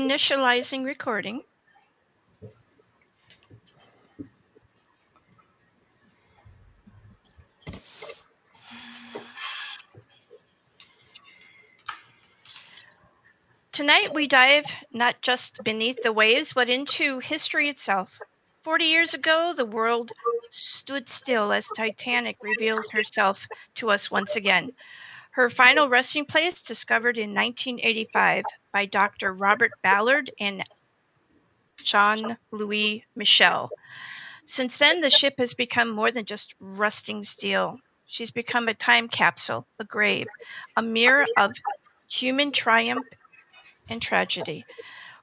Initializing recording. Tonight we dive not just beneath the waves, but into history itself. 40 years ago, the world stood still as Titanic revealed herself to us once again. Her final resting place discovered in 1985 by Dr. Robert Ballard and Jean Louis Michel. Since then, the ship has become more than just rusting steel. She's become a time capsule, a grave, a mirror of human triumph and tragedy.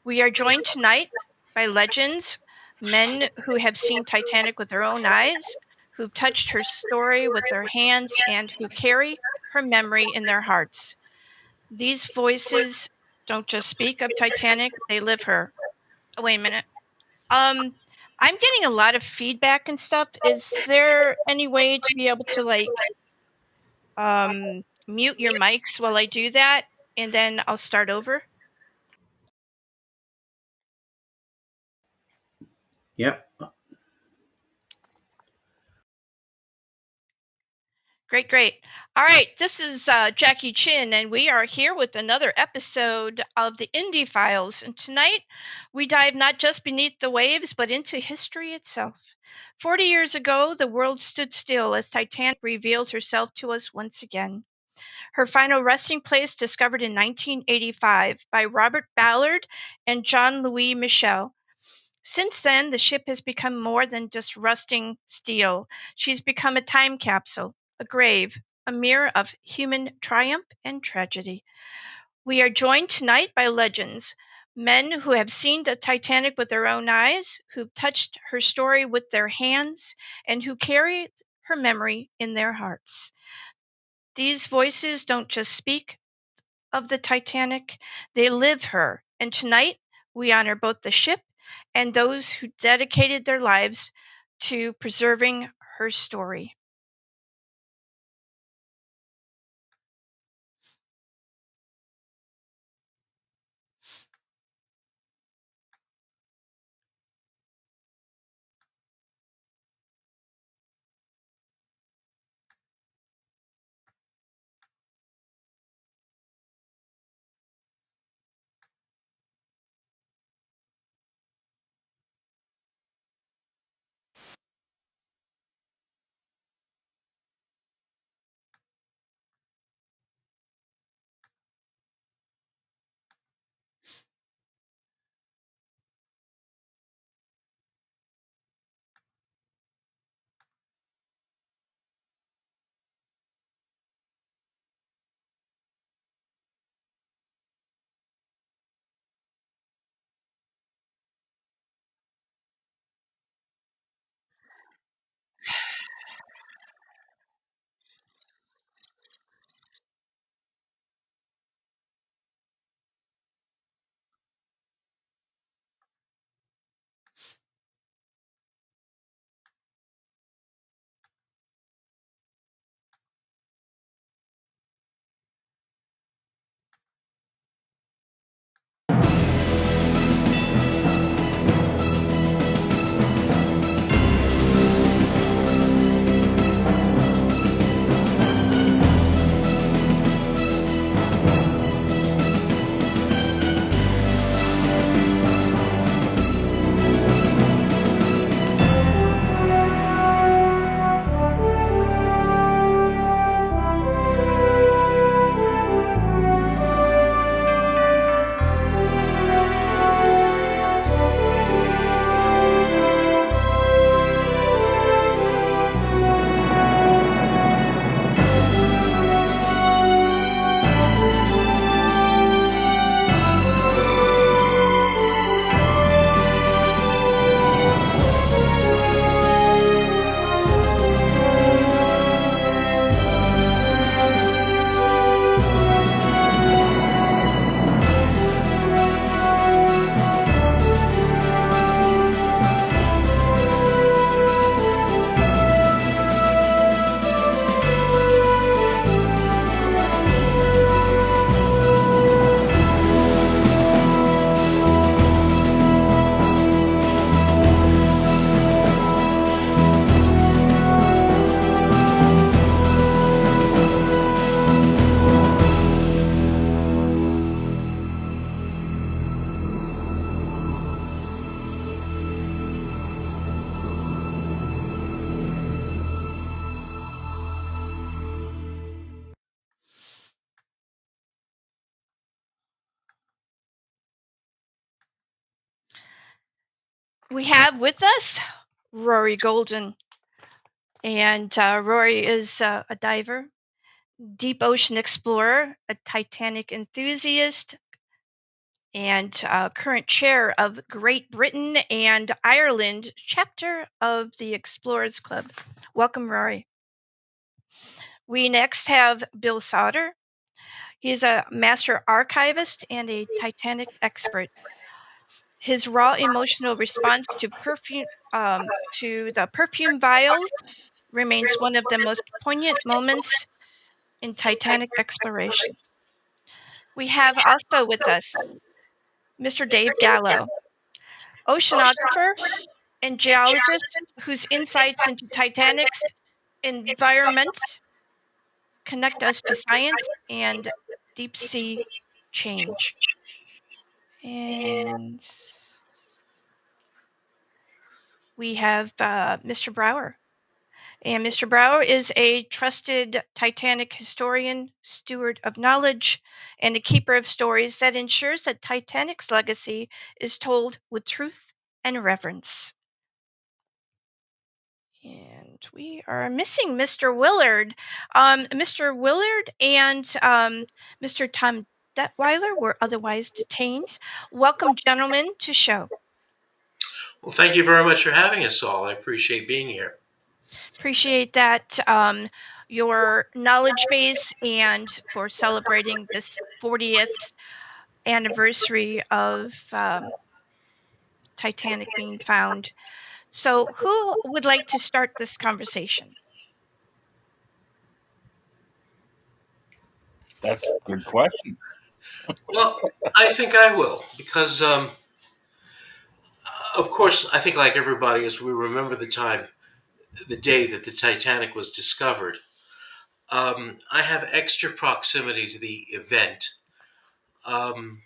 We are joined tonight by legends, men who have seen Titanic with their own eyes, who've touched her story with their hands, and who carry her memory in their hearts. These voices don't just speak of Titanic, they live her. Oh, wait a minute. Um, I'm getting a lot of feedback and stuff. Is there any way to be able to mute your mics while I do that, and then I'll start over? Yep. Great, great. All right, this is Jackie Chin, and we are here with another episode of the Indie Files. And tonight, we dive not just beneath the waves, but into history itself. 40 years ago, the world stood still as Titanic revealed herself to us once again. Her final resting place discovered in 1985 by Robert Ballard and Jean Louis Michel. Since then, the ship has become more than just rusting steel. She's become a time capsule, a grave, a mirror of human triumph and tragedy. We are joined tonight by legends, men who have seen the Titanic with their own eyes, who've touched her story with their hands, and who carry her memory in their hearts. These voices don't just speak of the Titanic, they live her. And tonight, we honor both the ship and those who dedicated their lives to preserving her story. We have with us Rory Golden, and Rory is a diver, deep ocean explorer, a Titanic enthusiast, and current chair of Great Britain and Ireland chapter of the Explorers Club. Welcome, Rory. We next have Bill Sauder. He's a master archivist and a Titanic expert. His raw emotional response to the perfume vials remains one of the most poignant moments in Titanic exploration. We have also with us Mr. Dave Gallo, oceanographer and geologist whose insights into Titanic's environment connect us to science and deep sea change. And we have Mr. Brower. And Mr. Brower is a trusted Titanic historian, steward of knowledge, and a keeper of stories that ensures that Titanic's legacy is told with truth and reverence. And we are missing Mr. Willard. Mr. Willard and Mr. Tom Detweiller were otherwise detained. Welcome, gentlemen, to show. Well, thank you very much for having us all. I appreciate being here. Appreciate that, your knowledge base, and for celebrating this 40th anniversary of Titanic being found. So, who would like to start this conversation? That's a good question. Well, I think I will because, of course, I think like everybody, as we remember the day that the Titanic was discovered, I have extra proximity to the event. Um,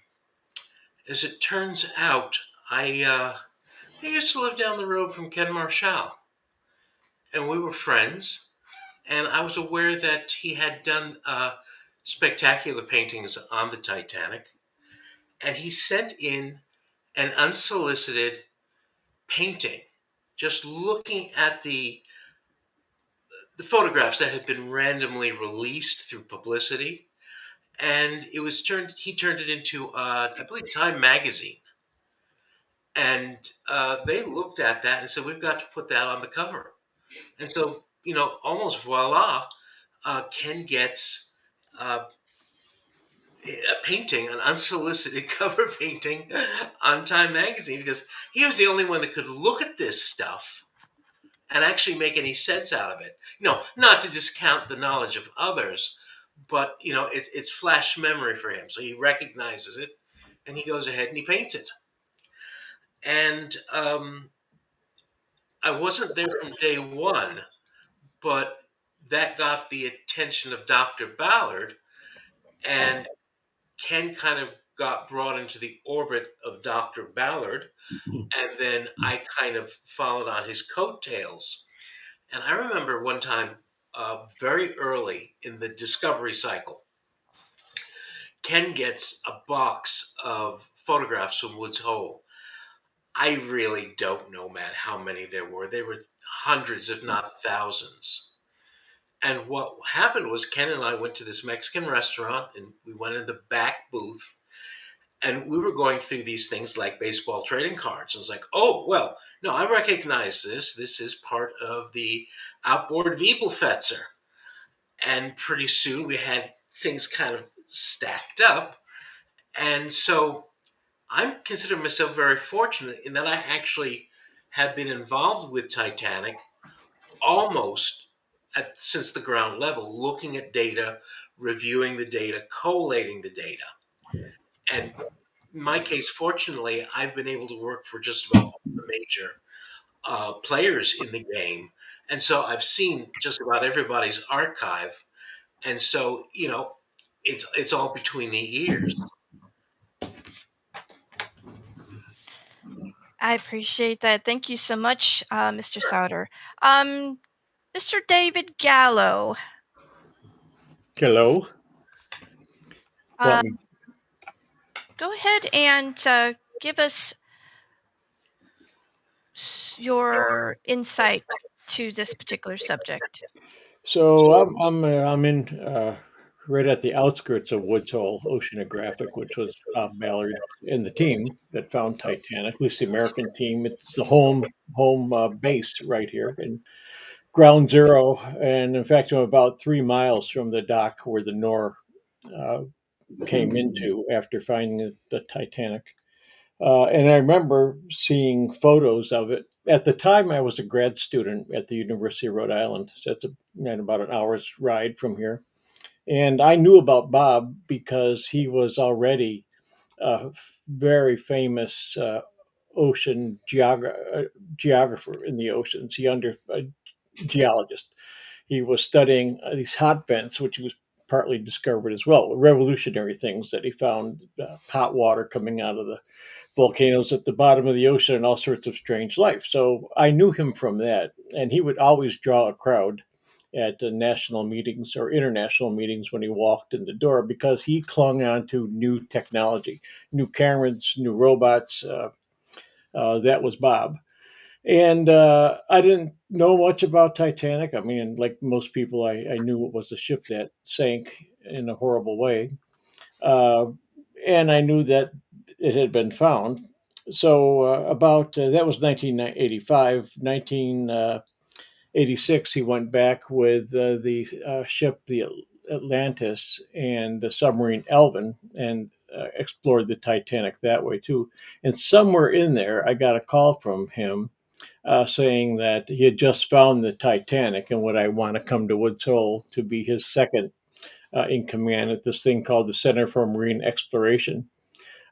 as it turns out, I used to live down the road from Ken Marshall, and we were friends. And I was aware that he had done spectacular paintings on the Titanic, and he sent in an unsolicited painting, just looking at the photographs that had been randomly released through publicity, and he turned it into I believe Time magazine, and they looked at that and said we've got to put that on the cover, and so almost voila, Ken gets a painting, an unsolicited cover painting on Time magazine, because he was the only one that could look at this stuff and actually make any sense out of it. Not to discount the knowledge of others, but it's flash memory for him. So he recognizes it, and he goes ahead and he paints it. And I wasn't there from day one, but that got the attention of Dr. Ballard, and Ken kind of got brought into the orbit of Dr. Ballard, and then I kind of followed on his coattails. And I remember one time, very early in the discovery cycle, Ken gets a box of photographs from Woods Hole. I really don't know, Matt, how many there were. There were hundreds, if not thousands. And what happened was Ken and I went to this Mexican restaurant, and we went in the back booth, and we were going through these things like baseball trading cards. I was like, oh, well, no, I recognize this. This is part of the outboard Wiebelfetzer. And pretty soon we had things kind of stacked up. And so I'm considering myself very fortunate in that I actually have been involved with Titanic almost since the ground level, looking at data, reviewing the data, collating the data. And in my case, fortunately, I've been able to work for just about all the major players in the game. And so I've seen just about everybody's archive. And so, it's all between the ears. I appreciate that. Thank you so much, Mr. Sauder. Um, Mr. David Gallo. Hello. Uh, Go ahead and give us your insight to this particular subject? So I'm in right at the outskirts of Woods Hole Oceanographic, which was Ballard and the team that found Titanic, at least the American team. It's the home base right here in Ground Zero, and in fact, I'm about 3 miles from the dock where the Nor uh, came into after finding the Titanic. And I remember seeing photos of it. At the time, I was a grad student at the University of Rhode Island. So that's about an hour's ride from here. And I knew about Bob because he was already a very famous ocean geographer in the oceans. A geologist. He was studying these hot vents, which he was partly discovered as well, revolutionary things that he found, hot water coming out of the volcanoes at the bottom of the ocean and all sorts of strange life. So I knew him from that. And he would always draw a crowd at national meetings or international meetings when he walked in the door because he clung on to new technology, new cameras, new robots. That was Bob. And I didn't know much about Titanic. I mean, like most people, I knew it was a ship that sank in a horrible way. Uh, and I knew that it had been found. So about that was 1985, 1986. He went back with the ship, the Atlantis, and the submarine Elvin, and explored the Titanic that way too. And somewhere in there, I got a call from him saying that he had just found the Titanic and would I want to come to Woods Hole to be his second in command at this thing called the Center for Marine Exploration.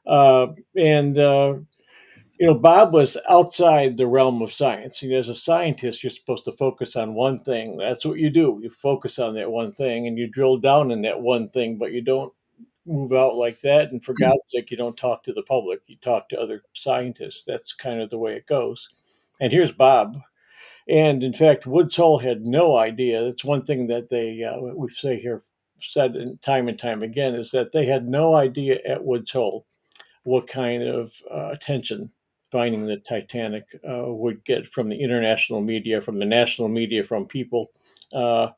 And Bob was outside the realm of science. As a scientist, you're supposed to focus on one thing. That's what you do. You focus on that one thing and you drill down in that one thing, but you don't move out like that. And for God's sake, you don't talk to the public. You talk to other scientists. That's kind of the way it goes. And here's Bob. And in fact, Woods Hole had no idea. That's one thing that we say here, said and time again, is that they had no idea at Woods Hole what kind of attention finding the Titanic would get from the international media, from the national media, from people uh,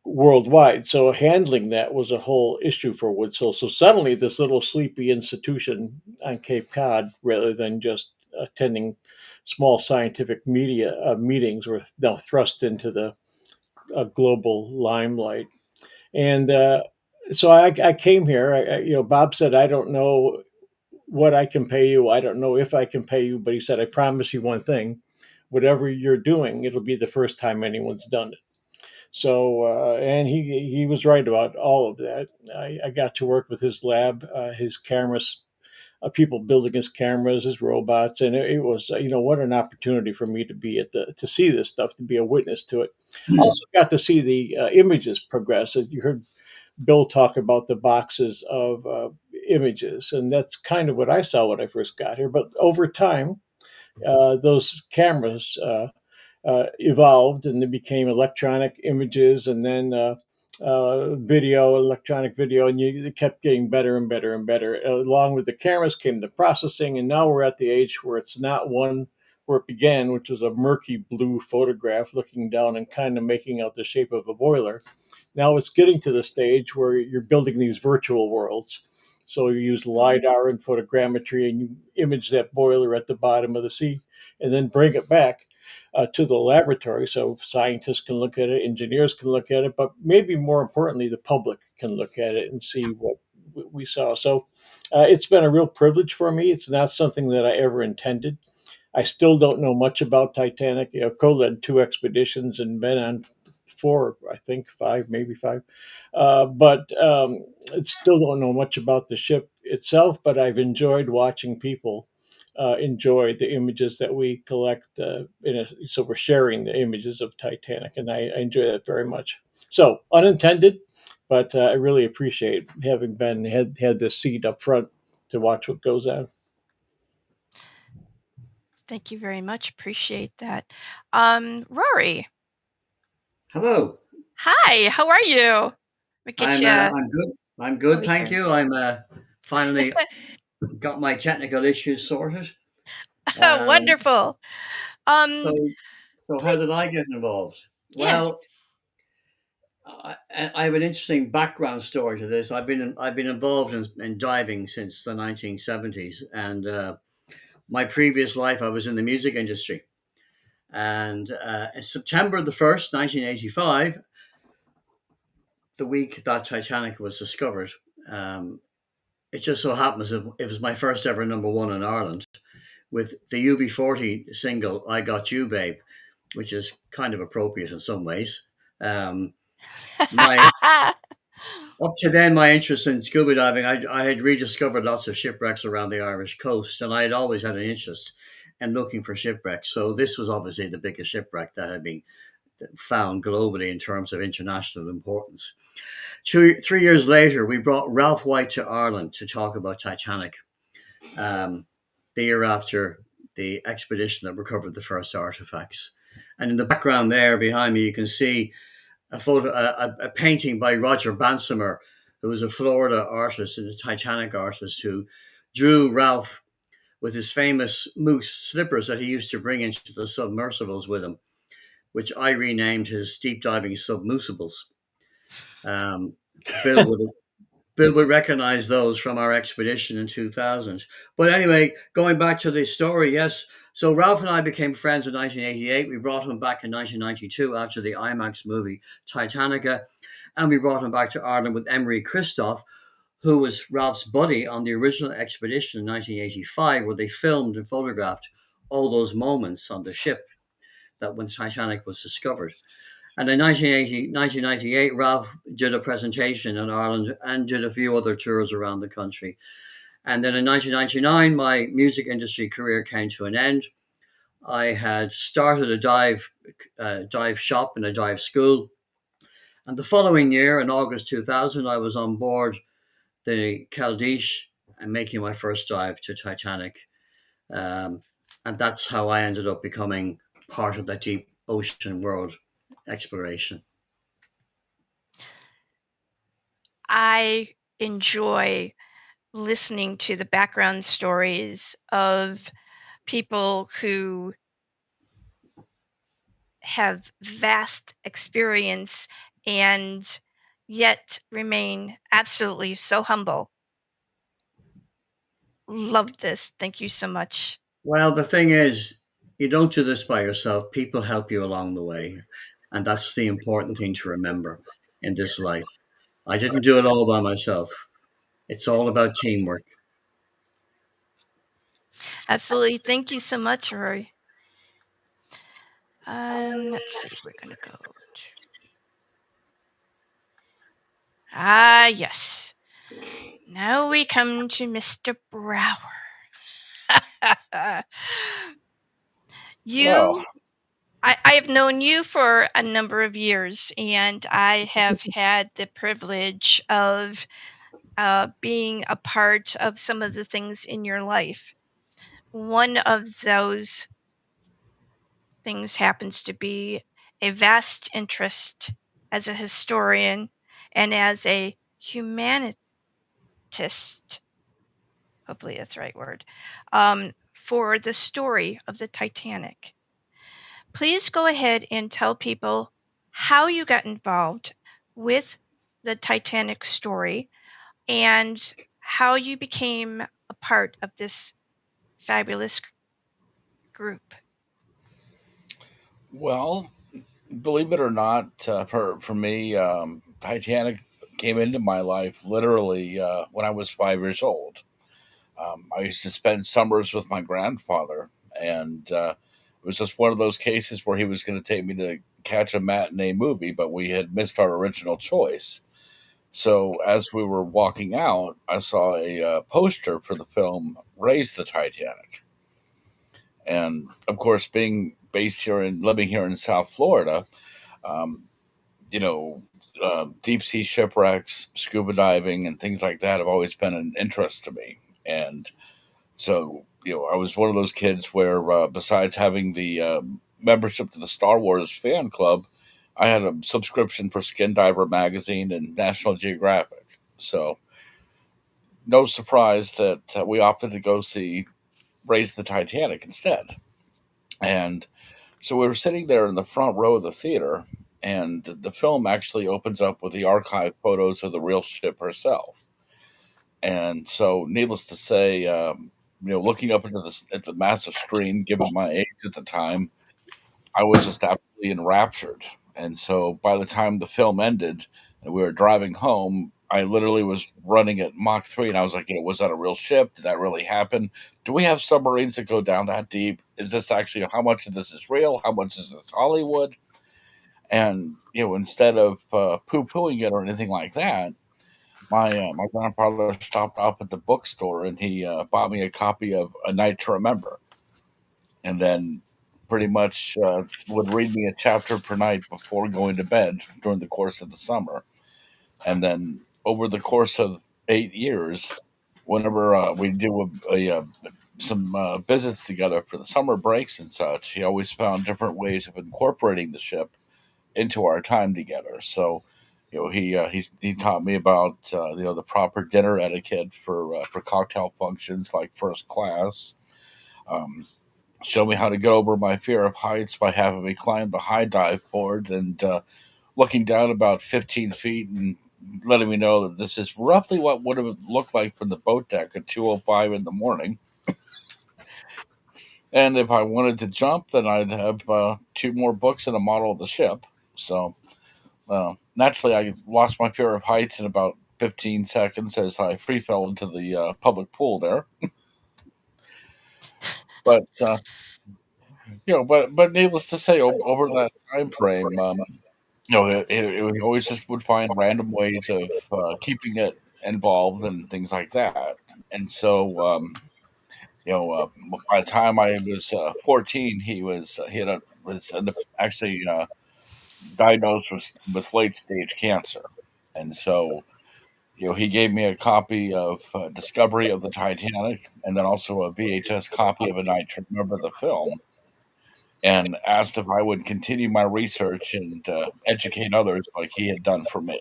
worldwide. So handling that was a whole issue for Woods Hole. So suddenly, this little sleepy institution on Cape Cod, rather than just attending small scientific media meetings, were now thrust into the global limelight. And so I came here. Bob said, "I don't know what I can pay you. I don't know if I can pay you," but he said, "I promise you one thing: whatever you're doing, it'll be the first time anyone's done it." So, and he was right about all of that. I got to work with his lab, his cameras, people building his cameras, his robots, and it was what an opportunity for me to be to see this stuff, to be a witness to it. Also got to see the images progress. As you heard Bill talk about the boxes of images, and that's kind of what I saw when I first got here. But over time, those cameras evolved and they became electronic images and then electronic video, and it kept getting better and better and better. Along with the cameras came the processing, and now we're at the age where it's not one where it began, which was a murky blue photograph looking down and kind of making out the shape of a boiler. Now it's getting to the stage where you're building these virtual worlds. So you use LiDAR and photogrammetry and you image that boiler at the bottom of the sea and then bring it back to the laboratory so scientists can look at it, engineers can look at it, but maybe more importantly, the public can look at it and see what we saw. So it's been a real privilege for me. It's not something that I ever intended. I still don't know much about Titanic. Co-led two expeditions and been on four, I think five, maybe five. But still don't know much about the ship itself. But I've enjoyed watching people enjoy the images that we collect. So we're sharing the images of Titanic, and I enjoy that very much. So unintended, but I really appreciate having had this seat up front to watch what goes on. Thank you very much. Appreciate that. Rory. Hello. Hi. How are you? I'm good. I'm good. Thank Here. you. I'm finally got my technical issues sorted. Wonderful. Um, So, so how please, did I get involved? Well, yes. I have an interesting background story to this. I've been involved in diving since the 1970s, and my previous life I was in the music industry. And in September the 1st, 1985, the week that Titanic was discovered, um, it just so happens it was my first ever number one in Ireland with the UB40 single "I Got You, Babe," which is kind of appropriate in some ways. Um, my Up to then, my interest in scuba diving, I had rediscovered lots of shipwrecks around the Irish coast, and I had always had an interest in looking for shipwrecks. So this was obviously the biggest shipwreck that had been found globally in terms of international importance. 3 years later, we brought Ralph White to Ireland to talk about Titanic. Um, the year after the expedition that recovered the first artifacts, and in the background there behind me, you can see a painting by Roger Bansimer, who was a Florida artist and a Titanic artist who drew Ralph with his famous moose slippers that he used to bring into the submersibles with him, which I renamed his deep diving submersibles. Um, Bill would Bill would recognize those from our expedition in 2000. But anyway, going back to the story, yes. So Ralph and I became friends in 1988. We brought him back in 1992 after the IMAX movie Titanica, and we brought him back to Ireland with Emery Christoph, who was Ralph's buddy on the original expedition in 1985, where they filmed and photographed all those moments on the ship that when Titanic was discovered. And in 1998, Ralph did a presentation in Ireland and did a few other tours around the country. And then in 1999, my music industry career came to an end. I had started a dive shop and a dive school. And the following year, in August 2000, I was on board the Caldiche and making my first dive to Titanic. Um, and that's how I ended up becoming part of that deep ocean world exploration. I enjoy listening to the background stories of people who have vast experience and yet remain absolutely so humble. Love this. Thank you so much. Well, the thing is, you don't do this by yourself. People help you along the way. And that's the important thing to remember in this life. I didn't do it all by myself. It's all about teamwork. Absolutely. Thank you so much, Rory. Let's see. We're going to go. Yes. Now we come to Mr. Brower. Well, I have known you for a number of years, and I have had the privilege of being a part of some of the things in your life. One of those things happens to be a vast interest as a historian and as a humanitist, hopefully that's the right word, for the story of the Titanic. Please go ahead and tell people how you got involved with the Titanic story and how you became a part of this fabulous group. well, believe it or not, for me, Titanic came into my life literally when I was 5 years old. I used to spend summers with my grandfather, and it was just one of those cases where he was going to take me to catch a matinee movie, but we had missed our original choice. So as we were walking out, I saw a poster for the film Raise the Titanic. And of course, being based here and living here in South Florida, um, you know, deep sea shipwrecks, scuba diving, and things like that have always been an interest to me. And so, I was one of those kids where, besides having the membership to the Star Wars fan club, I had a subscription for Skin Diver magazine and National Geographic. So, no surprise that we opted to go see raise the Titanic instead. And so we were sitting there in the front row of the theater, and the film actually opens up with the archive photos of the real ship herself. And so, needless to say, looking up into at the massive screen, given my age at the time, I was just absolutely enraptured. And so, by the time the film ended and we were driving home, I literally was running at Mach 3, and I was like, was that a real ship? Did that really happen? Do we have submarines that go down that deep? Is this actually, how much of this is real? How much is this Hollywood? And, instead of poo pooing it or anything like that, my grandfather stopped off at the bookstore and he bought me a copy of A Night to Remember, and then pretty much would read me a chapter per night before going to bed during the course of the summer. And then over the course of 8 years, whenever we do some visits together for the summer breaks and such, he always found different ways of incorporating the ship into our time together. So, he taught me about the proper dinner etiquette for cocktail functions like first class. Um, Showed me how to get over my fear of heights by having me climb the high dive board and looking down about 15 feet and letting me know that this is roughly what would have looked like from the boat deck at 2:05 in the morning. And if I wanted to jump, then I'd have two more books and a model of the ship. So naturally, I lost my fear of heights in about 15 seconds as I free fell into the public pool there. But but needless to say, over that time frame, we always just would find random ways of keeping it involved and things like that. And so, by the time I was 14, was actually diagnosed with late stage cancer, and so he gave me a copy of Discovery of the Titanic, and then also a VHS copy of A Night to Remember the film, and asked if I would continue my research and educate others like he had done for me.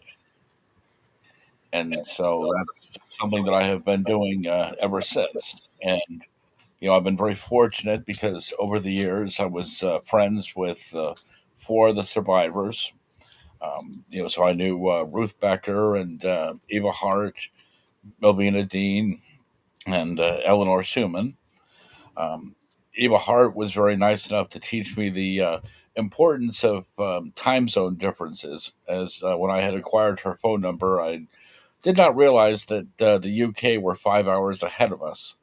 And so that's something that I have been doing ever since. And I've been very fortunate because over the years I was friends with four of the survivors. So I knew Ruth Becker and Eva Hart, Melvina Dean, and Eleanor Schumann. Um, Eva Hart was very nice enough to teach me the importance of time zone differences. As when I had acquired her phone number, I did not realize that the UK were 5 hours ahead of us.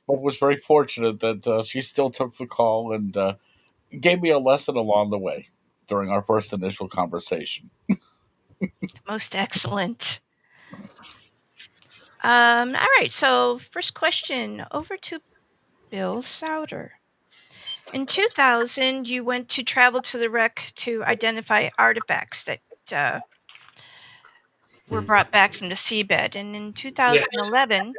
But was very fortunate that she still took the call and gave me a lesson along the way during our first initial conversation. Most excellent. All right, so first question over to Bill Sauder. In 2000, you went to travel to the wreck to identify artifacts that were brought back from the seabed. And in Yes. 2011,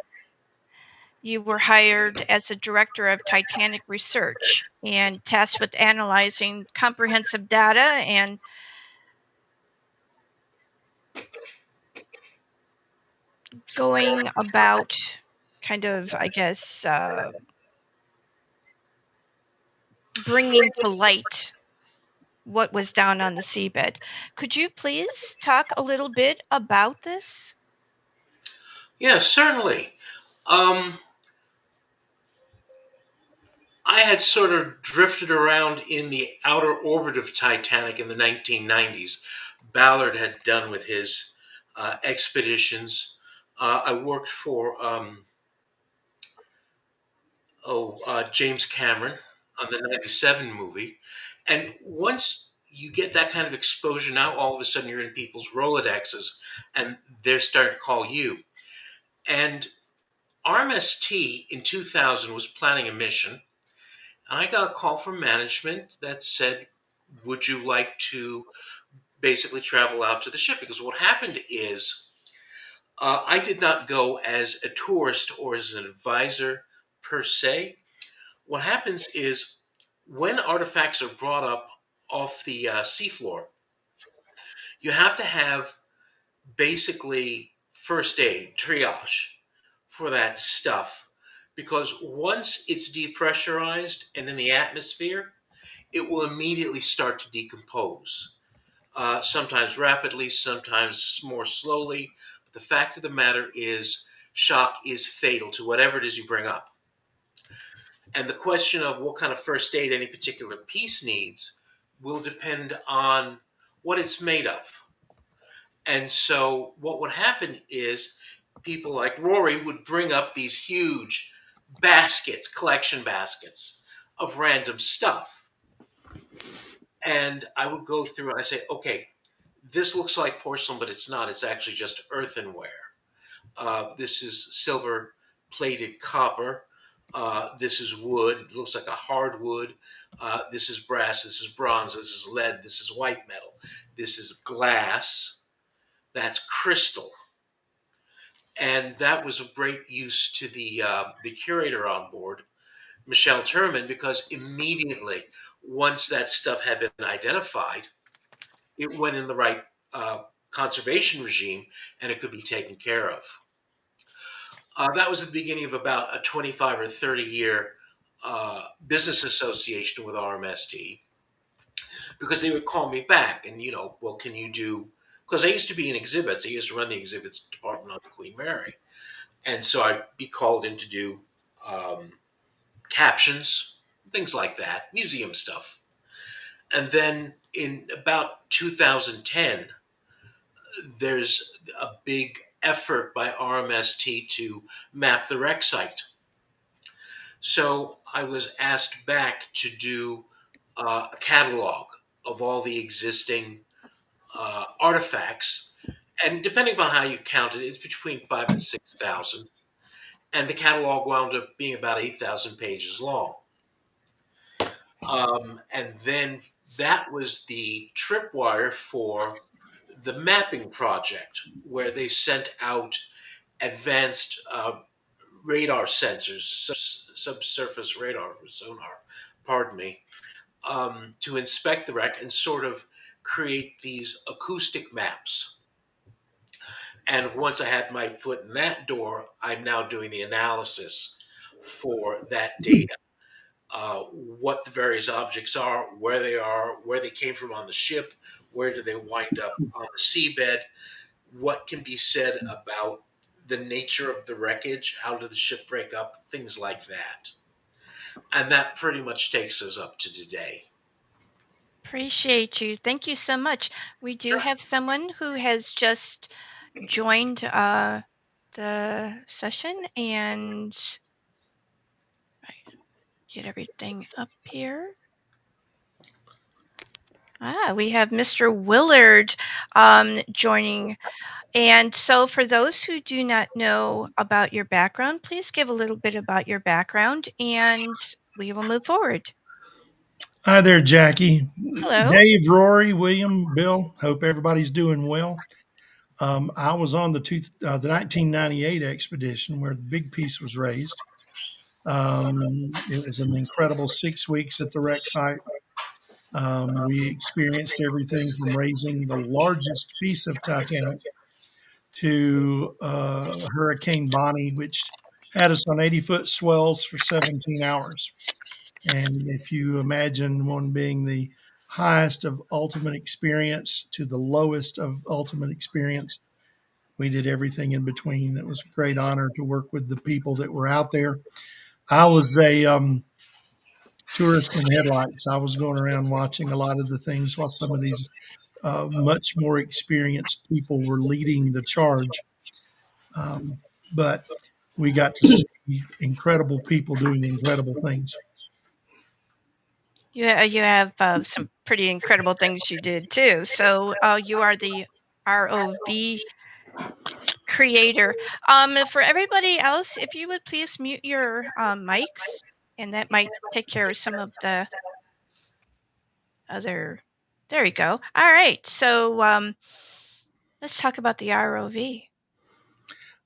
you were hired as the director of Titanic research and tasked with analyzing comprehensive data and going about kind of, I guess, bringing to light what was down on the seabed. Could you please talk a little bit about this? Yeah, certainly. Um, I had sort of drifted around in the outer orbit of Titanic in the 1990s. Ballard had done with his expeditions. I worked for James Cameron on the 97 movie. And once you get that kind of exposure, now all of a sudden you're in people's Rolodexes and they're starting to call you. And RMS in 2000 was planning a mission. And I got a call from management that said, would you like to basically travel out to the ship? Because what happened is I did not go as a tourist or as an advisor per se. What happens is when artifacts are brought up off the seafloor, you have to have basically first aid, triage for that stuff because once it's depressurized and in the atmosphere, it will immediately start to decompose. Sometimes rapidly, sometimes more slowly. But the fact of the matter is, shock is fatal to whatever it is you bring up. And the question of what kind of first aid any particular piece needs will depend on what it's made of. And so, what would happen is people like Rory would bring up these huge baskets, collection baskets of random stuff. And I would go through and I say, okay, this looks like porcelain, but it's not. It's actually just earthenware. This is silver plated copper. This is wood. It looks like a hardwood. This is brass. This is bronze. This is lead. This is white metal. This is glass. That's crystal. And that was of great use to the curator on board, Michelle Turman, because immediately, once that stuff had been identified, it went in the right conservation regime and it could be taken care of. That was the beginning of about a 25 or 30-year business association with RMST, because they would call me back and, well, can you do, because I used to be in exhibits. I used to run the exhibits department on the Queen Mary. And so I'd be called in to do captions, things like that, museum stuff. And then in about 2010, there's a big effort by RMST to map the wreck site. So I was asked back to do a catalog of all the existing artifacts. And depending upon how you count it, it's between 5,000 and 6,000. And the catalog wound up being about 8,000 pages long. And then that was the tripwire for the mapping project, where they sent out advanced radar sensors, subsurface radar, sonar, pardon me, to inspect the wreck and sort of create these acoustic maps. And once I had my foot in that door, I'm now doing the analysis for that data. What the various objects are, where they came from on the ship, where do they wind up on the seabed, what can be said about the nature of the wreckage, how did the ship break up, things like that. And that pretty much takes us up to today. Appreciate you. Thank you so much. We do Sure. have someone who has just joined the session, and get everything up here. We have Mr. Willard joining. And so, for those who do not know about your background, please give a little bit about your background and we will move forward. Hi there, Jackie. Hello. Dave, Rory, William, Bill. Hope everybody's doing well. I was on the 1998 expedition where the big piece was raised. It was an incredible 6 weeks at the wreck site. We experienced everything from raising the largest piece of Titanic to Hurricane Bonnie, which had us on 80-foot swells for 17 hours. And if you imagine one being the highest of ultimate experience to the lowest of ultimate experience, we did everything in between. It was a great honor to work with the people that were out there. I was a tourist in headlights. I was going around watching a lot of the things while some of these much more experienced people were leading the charge. But we got to see incredible people doing incredible things. You have some pretty incredible things you did too. So you are the ROV creator. For everybody else, if you would please mute your mics, and that might take care of some of the other. There you go. All right. So let's talk about the ROV.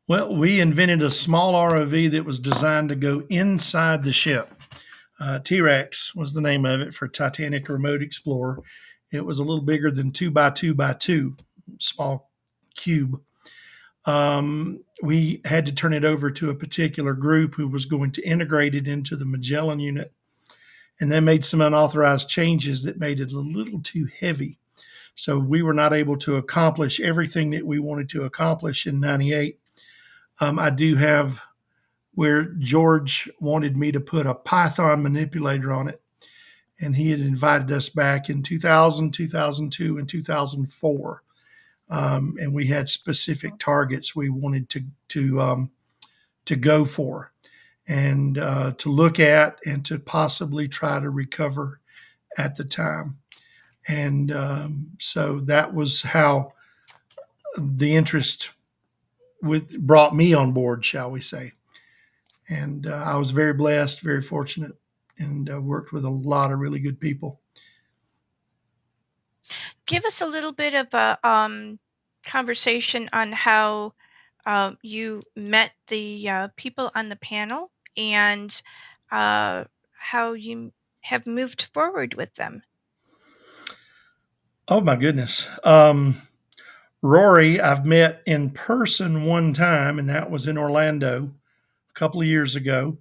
Well, we invented a small ROV that was designed to go inside the ship. T-Rex was the name of it for Titanic Remote Explorer. It was a little bigger than 2x2x2, small cube. we had to turn it over to a particular group who was going to integrate it into the Magellan unit. And they made some unauthorized changes that made it a little too heavy. So we were not able to accomplish everything that we wanted to accomplish in 98. I do have where George wanted me to put a Python manipulator on it. And he had invited us back in 2000, 2002, and 2004. And we had specific targets we wanted to go for and to look at and to possibly try to recover at the time. And so that was how the interest brought me on board, shall we say. And I was very blessed, very fortunate, and worked with a lot of really good people. Give us a little bit of a conversation on how you met the people on the panel and how you have moved forward with them. Oh, my goodness. Rory, I've met in person one time, and that was in Orlando a couple of years ago.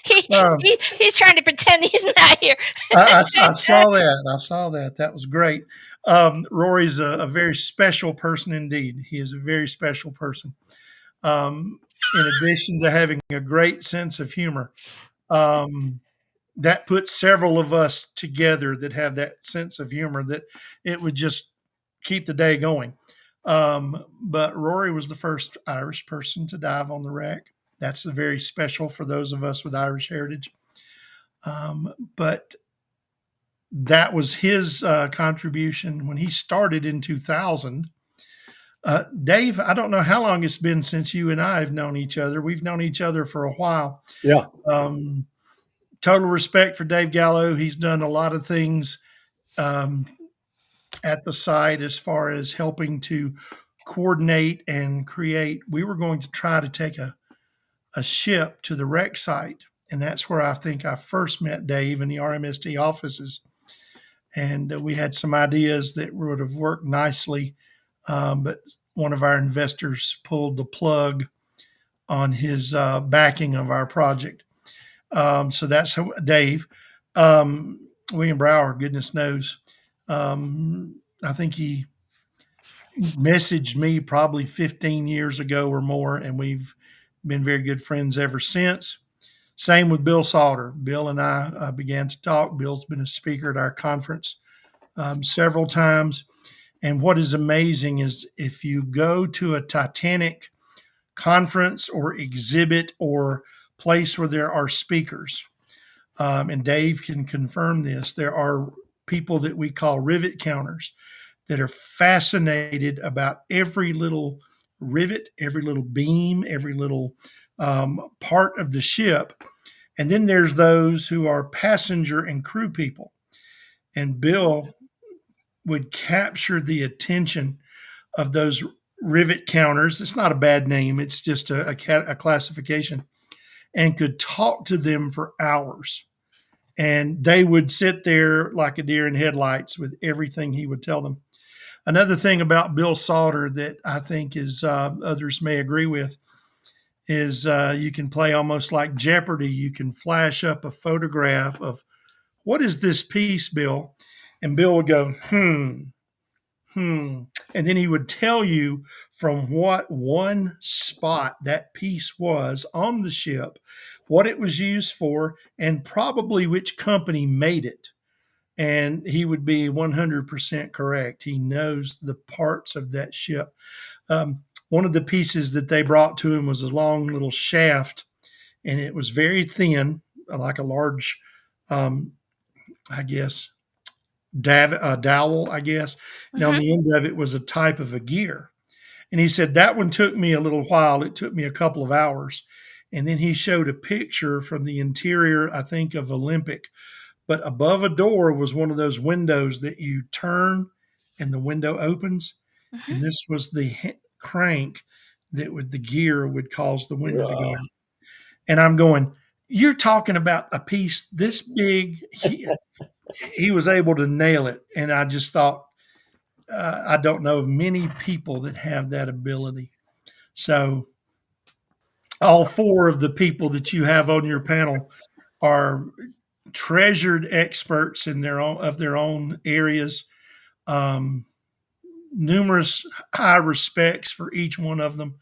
He's trying to pretend he's not here. I saw that. I saw that. That was great. Rory's a very special person indeed. He is a very special person. In addition to having a great sense of humor, that puts several of us together that have that sense of humor that it would just keep the day going. But Rory was the first Irish person to dive on the wreck. That's very special for those of us with Irish heritage. But that was his contribution when he started in 2000. Dave, I don't know how long it's been since you and I have known each other. We've known each other for a while. Yeah. Total respect for Dave Gallo. He's done a lot of things at the site as far as helping to coordinate and create. We were going to try to take a ship to the wreck site, and that's where I think I first met Dave in the RMST offices. And we had some ideas that would have worked nicely, but one of our investors pulled the plug on his backing of our project. So that's Dave. William Brower, goodness knows. I think he messaged me probably 15 years ago or more, and we've been very good friends ever since. Same with Bill Sauder. Bill and I began to talk. Bill's been a speaker at our conference several times. And what is amazing is if you go to a Titanic conference or exhibit or place where there are speakers, and Dave can confirm this, there are people that we call rivet counters that are fascinated about every little rivet, every little beam, every little part of the ship. And then there's those who are passenger and crew people. And Bill would capture the attention of those rivet counters. It's not a bad name. It's just a classification, and could talk to them for hours. And they would sit there like a deer in headlights with everything he would tell them. Another thing about Bill Sauder that I think is others may agree with is you can play almost like Jeopardy. You can flash up a photograph of what is this piece, Bill? And Bill would go, And then he would tell you from what one spot that piece was on the ship, what it was used for, and probably which company made it. And he would be 100% correct. He knows the parts of that ship. One of the pieces that they brought to him was a long little shaft, and it was very thin, like a large, I guess, dowel, I guess. And on the end of it was a type of a gear. And he said, that one took me a little while. It took me a couple of hours. And then he showed a picture from the interior, I think, of Olympic. But above a door was one of those windows that you turn and the window opens. And this was the crank that the gear would cause the window to go out. And I'm going, you're talking about a piece this big. He was able to nail it. And I just thought, I don't know of many people that have that ability. So all four of the people that you have on your panel are treasured experts in their own areas. Um, Numerous high respects for each one of them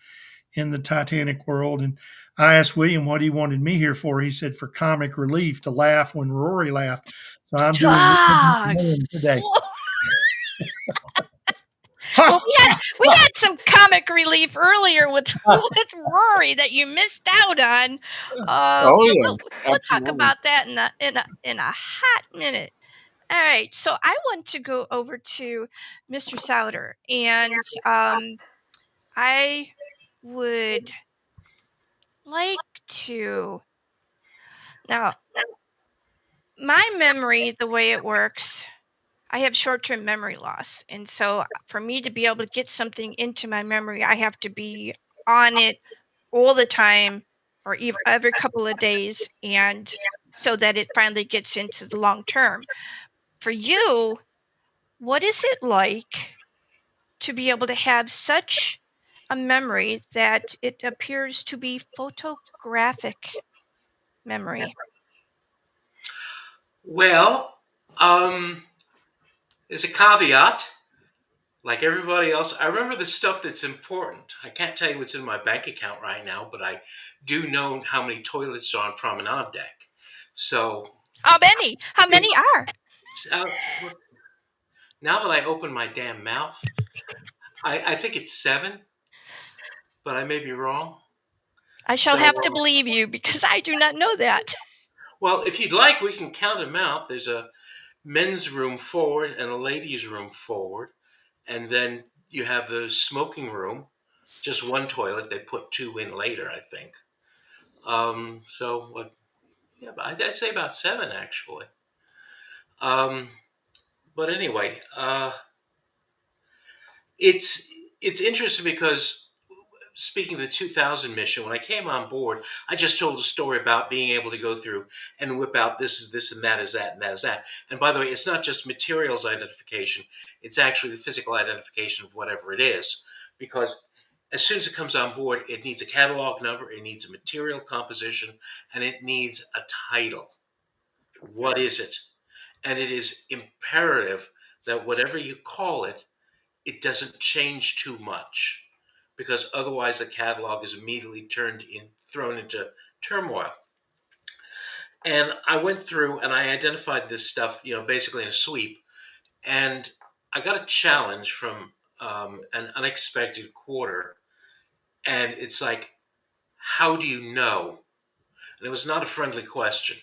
in the Titanic world. And I asked William what he wanted me here for. He said for comic relief, to laugh when Rory laughed. So I'm doing Ah, today. well, we had some comic relief earlier with with Rory that you missed out on. Oh But yeah, we'll talk absolutely. about that in a hot minute. All right, so I want to go over to Mr. Sauder, and I would like to now. My memory, the way it works, I have short-term memory loss, and so for me to be able to get something into my memory, I have to be on it all the time, or every couple of days, and so that it finally gets into the long term. For you, what is it like to be able to have such a memory that it appears to be photographic memory? Well, there's a caveat. Like everybody else, I remember the stuff that's important. I can't tell you what's in my bank account right now, but I do know how many toilets are on promenade deck. So How many? How it, many are? uh, now that I open my damn mouth, I think it's 7, but I may be wrong. I shall So, have to believe you because I do not know that. well, if you'd like, we can count them out. There's a men's room forward and a ladies' room forward, and then you have the smoking room, just one toilet. They put 2 in later, I think. So what? Yeah, but I'd say about 7 actually. Um, but anyway, it's interesting because speaking of the 2000 mission, when I came on board, I just told a story about being able to go through and whip out this is this and that is that and that is that. And by the way, it's not just materials identification; it's actually the physical identification of whatever it is, because as soon as it comes on board, it needs a catalog number, it needs a material composition, and it needs a title. What is it? And it is imperative that whatever you call it, it doesn't change too much, because otherwise the catalog is immediately thrown into turmoil. And I went through and I identified this stuff, basically in a sweep. And I got a challenge from an unexpected quarter. And it's like, how do you know? And it was not a friendly question.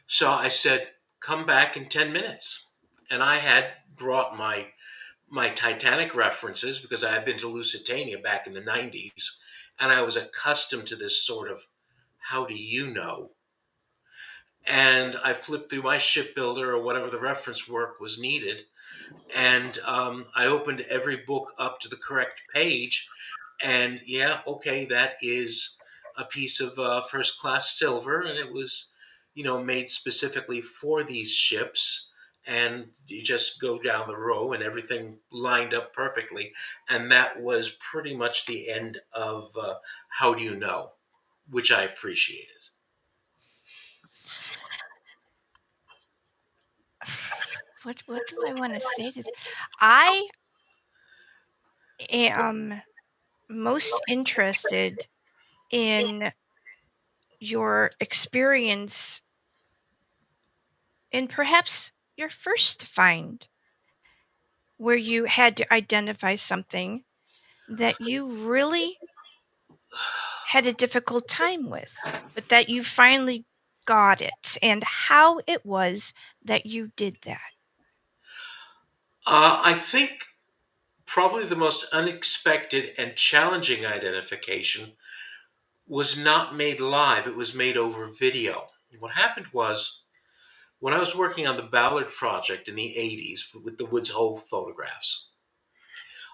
So I said, come back in 10 minutes. And I had brought my Titanic references because I had been to Lusitania back in the 90s, and I was accustomed to this sort of how do you know? And I flipped through my shipbuilder or whatever the reference work was needed, and I opened every book up to the correct page, and yeah, okay, that is a piece of first class silver, and it was, made specifically for these ships. And you just go down the row, and everything lined up perfectly. And that was pretty much the end of How Do You Know, which I appreciated. What do I want to say to that? I am most interested in your experience in perhaps your first find where you had to identify something that you really had a difficult time with, but that you finally got it, and how it was that you did that. I think probably the most unexpected and challenging identification was not made live, it was made over video. What happened was, when I was working on the Ballard project in the 80s with the Woods Hole photographs,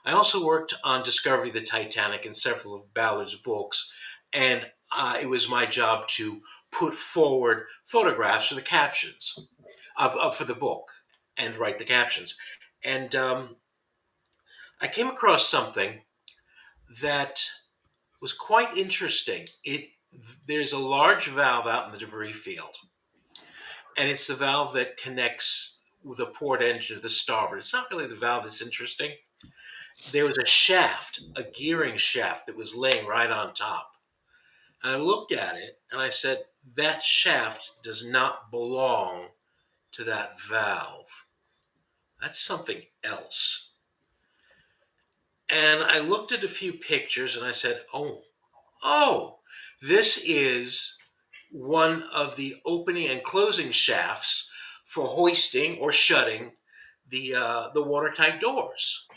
I also worked on Discovery of the Titanic and several of Ballard's books, and it was my job to put forward photographs for the captions for the book and write the captions. And I came across something that was quite interesting. There's a large valve out in the debris field, and it's the valve that connects the port engine to the starboard. It's not really the valve that's interesting. There was a shaft, a gearing shaft that was laying right on top. And I looked at it and I said, that shaft does not belong to that valve. That's something else. And I looked at a few pictures and I said, oh, this is one of the opening and closing shafts for hoisting or shutting the watertight doors.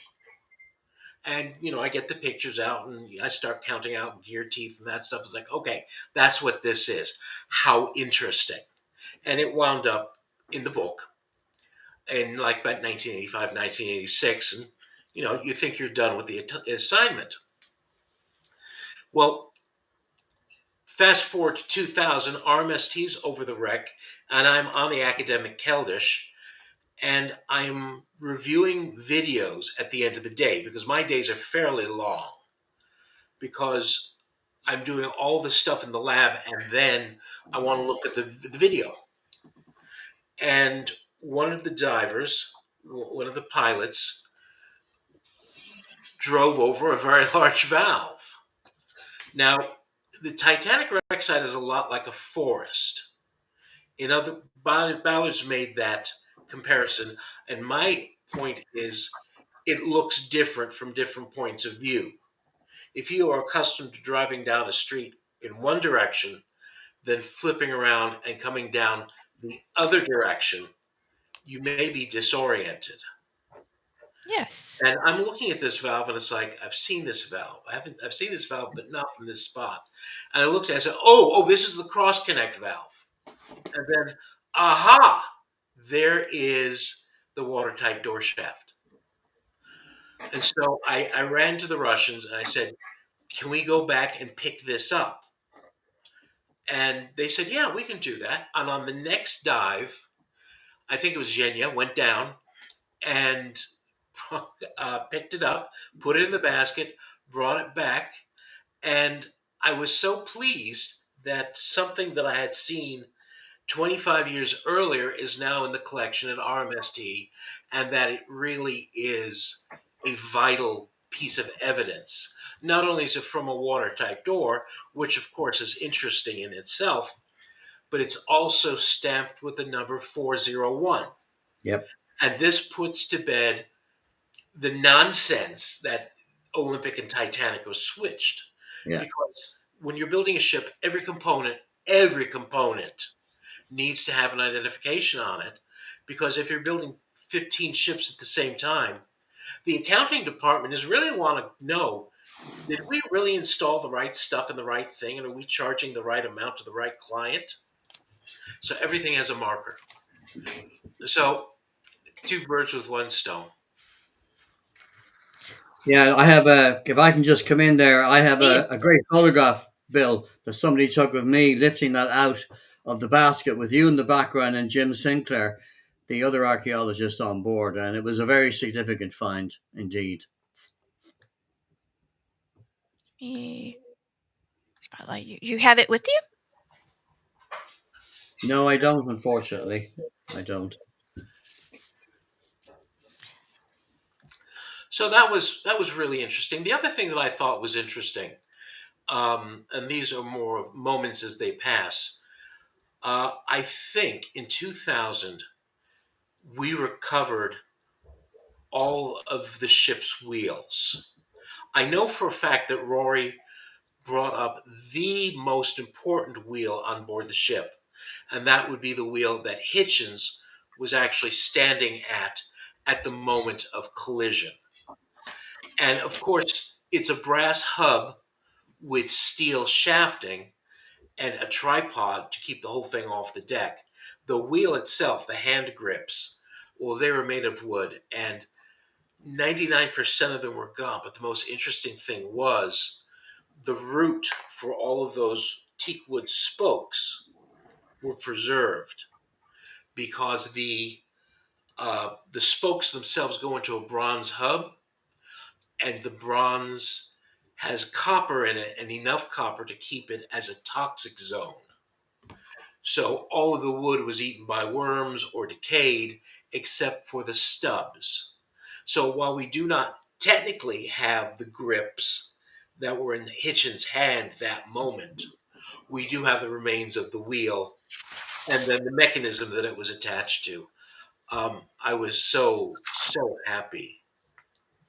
And I get the pictures out and I start counting out gear teeth and that stuff. It's like, okay, that's what this is. How interesting. And it wound up in the book in like about 1985, 1986. And you think you're done with the assignment. Well, fast forward to 2000, RMST's over the wreck, and I'm on the academic Keldysh, and I'm reviewing videos at the end of the day because my days are fairly long because I'm doing all the stuff in the lab and then I want to look at the video. And one of the divers, one of the pilots, drove over a very large valve. Now, the Titanic wreck site is a lot like a forest. Ballard's made that comparison, and my point is it looks different from different points of view. If you are accustomed to driving down a street in one direction, then flipping around and coming down the other direction, you may be disoriented. Yes. And I'm looking at this valve and it's like, I've seen this valve. I've seen this valve, but not from this spot. And I looked at it and I said, oh, this is the cross connect valve. And then, aha, there is the watertight door shaft. And so I ran to the Russians and I said, can we go back and pick this up? And they said, yeah, we can do that. And on the next dive, I think it was Zhenya, went down and picked it up, put it in the basket, brought it back. And I was so pleased that something that I had seen 25 years earlier is now in the collection at RMST, and that it really is a vital piece of evidence. Not only is it from a watertight door, which of course is interesting in itself, but it's also stamped with the number 401. Yep. And this puts to bed the nonsense that Olympic and Titanic was switched. Yeah. Because when you're building a ship, every component needs to have an identification on it. Because if you're building 15 ships at the same time, the accounting department is really want to know, did we really install the right stuff in the right thing? And are we charging the right amount to the right client? So everything has a marker. So two birds with one stone. Yeah, I have if I can just come in there, I have Please. a great photograph, Bill, that somebody took of me lifting that out of the basket with you in the background and Jim Sinclair, the other archaeologist on board. And it was a very significant find indeed. You have it with you? No, I don't, unfortunately. I don't. So that was really interesting. The other thing that I thought was interesting, and these are more moments as they pass. I think in 2000 we recovered all of the ship's wheels. I know for a fact that Rory brought up the most important wheel on board the ship, and that would be the wheel that Hitchens was actually standing at the moment of collision. And of course, it's a brass hub with steel shafting and a tripod to keep the whole thing off the deck. The wheel itself, the hand grips, well, they were made of wood, and 99% of them were gone. But the most interesting thing was the root for all of those teak wood spokes were preserved because the The spokes themselves go into a bronze hub, and the bronze has copper in it and enough copper to keep it as a toxic zone. So all of the wood was eaten by worms or decayed except for the stubs. So while we do not technically have the grips that were in Hitchens' hand that moment, we do have the remains of the wheel and then the mechanism that it was attached to. I was so happy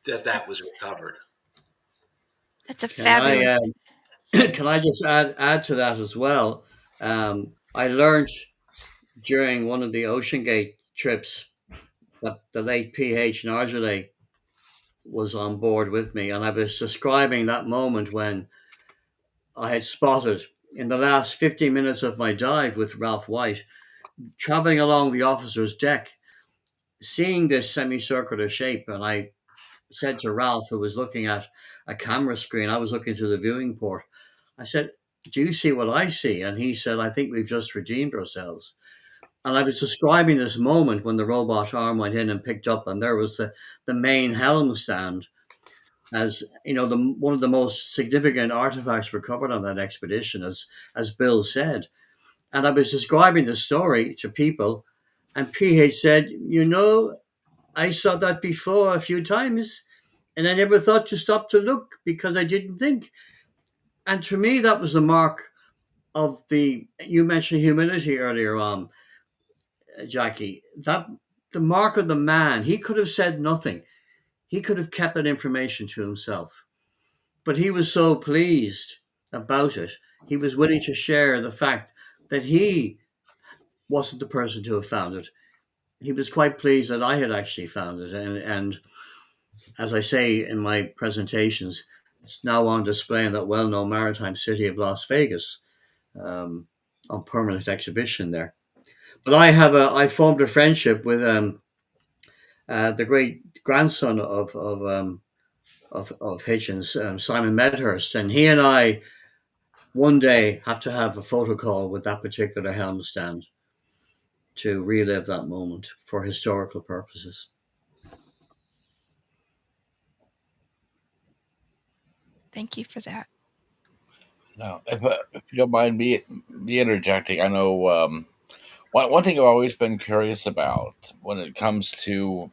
that that was That's recovered. that's a Can I fabulous. can I just add to that as well? I learned during one of the Ocean Gate trips that the late PH Nargile was on board with me, and I was describing that moment when I had spotted in the last 15 minutes of my dive with Ralph White, traveling along the officer's deck, seeing this semicircular shape, and I said to Ralph, who was looking at a camera screen, I was looking through the viewing port. I said, "Do you see what I see?" And he said, "I think we've just redeemed ourselves." And I was describing this moment when the robot arm went in and picked up, and there was the main helm stand, as you know, the one of the most significant artifacts recovered on that expedition, as Bill said. And I was describing the story to people, and PH said, "You know, I saw that before a few times, and I never thought to stop to look because I didn't think." And to me, that was the mark of the. You mentioned humility earlier on, Jackie. That the mark of the man. He could have said nothing. He could have kept that information to himself, but he was so pleased about it. He was willing to share the fact that he wasn't the person to have found it. He was quite pleased that I had actually found it, and as I say in my presentations, it's now on display in that well-known maritime city of Las Vegas, um, on permanent exhibition there. But I formed a friendship with the great grandson of Hitchens, Simon Medhurst, and he and I one day have to have a photo call with that particular helm stand to relive that moment for historical purposes. Thank you for that. Now, if you don't mind me interjecting, I know one thing I've always been curious about when it comes to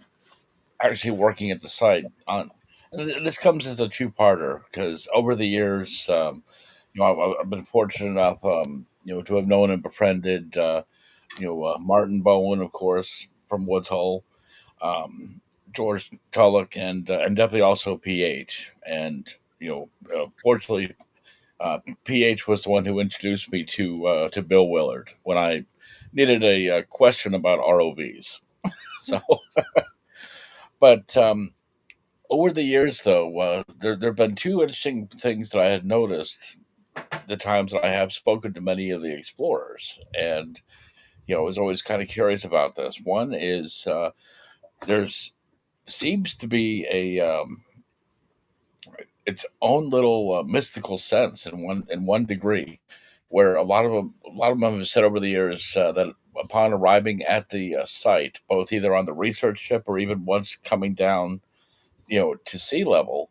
actually working at the site on, and this comes as a two-parter because over the years, I've been fortunate enough, to have known and befriended, Martin Bowen, of course, from Woods Hole, um, George Tulloch, and definitely also PH. And fortunately, PH was the one who introduced me to Bill Willard when I needed a question about ROVs. So, but over the years, though, there have been two interesting things that I had noticed the times that I have spoken to many of the explorers, and I was always kind of curious about this. One is there's seems to be a its own little mystical sense in one degree, where a lot of them have said over the years that upon arriving at the site, both either on the research ship or even once coming down, to sea level,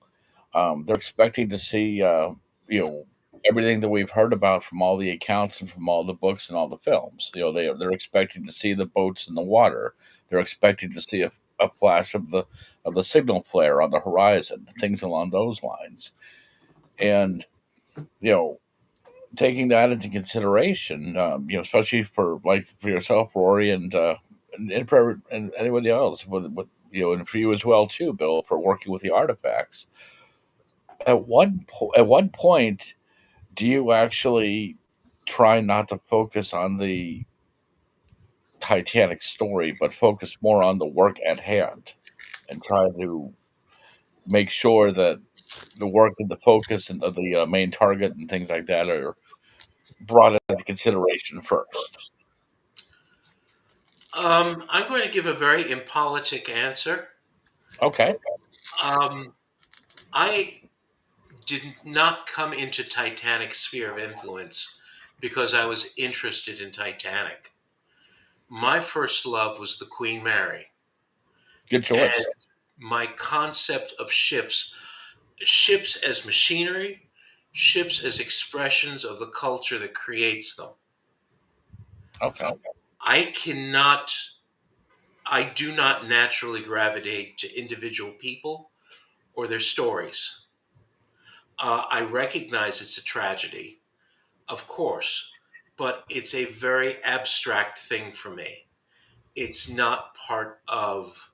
they're expecting to see, you know, everything that we've heard about from all the accounts and from all the books and all the films. They're expecting to see the boats in the water. They're expecting to see a flash of the signal flare on the horizon, things along those lines. And you know, taking that into consideration, especially for like for yourself, Rory, and anybody else, and for you as well too, Bill, for working with the artifacts. At one point, do you actually try not to focus on the Titanic story, but focus more on the work at hand and try to make sure that the work and the focus and the main target and things like that are brought into consideration first? I'm going to give a very impolitic answer. Okay. Um, I did not come into Titanic's sphere of influence because I was interested in Titanic. My first love was the Queen Mary. Good choice. And my concept of ships as machinery, ships as expressions of the culture that creates them. Okay. I cannot, I do not naturally gravitate to individual people or their stories. I recognize it's a tragedy, of course, but it's a very abstract thing for me. It's not part of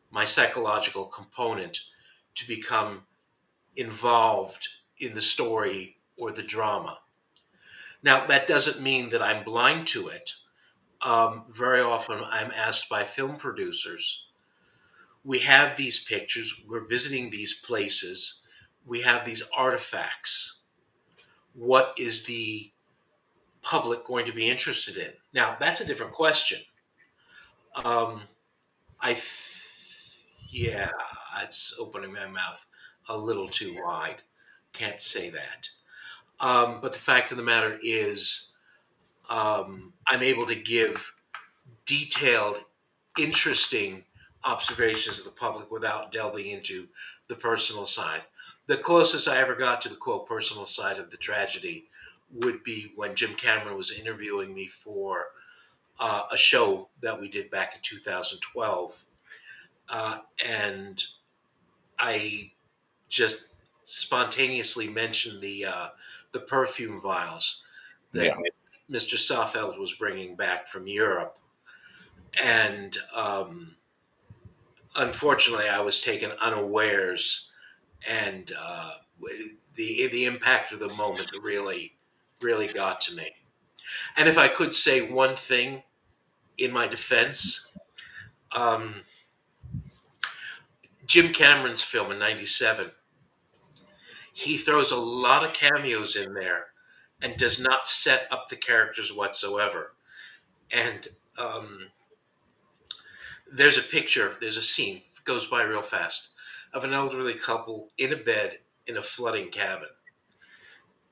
my psychological component to become involved in the story or the drama. Now, that doesn't mean that I'm blind to it. Very often I'm asked by film producers, we have these pictures, we're visiting these places, we have these artifacts. What is the public going to be interested in? Now, that's a different question. Um, yeah, it's opening my mouth a little too wide. Can't say that. But the fact of the matter is, I'm able to give detailed, interesting observations of the public without delving into the personal side. The closest I ever got to the quote personal side of the tragedy would be when Jim Cameron was interviewing me for a show that we did back in 2012. And I just spontaneously mentioned the perfume vials that Yeah. Mr. Safeld was bringing back from Europe, and unfortunately, I was taken unawares, and the impact of the moment really got to me. And if I could say one thing in my defense, um, Jim Cameron's film in '97, he throws a lot of cameos in there and does not set up the characters whatsoever. And there's a picture, there's a scene, goes by real fast, of an elderly couple in a bed in a flooding cabin.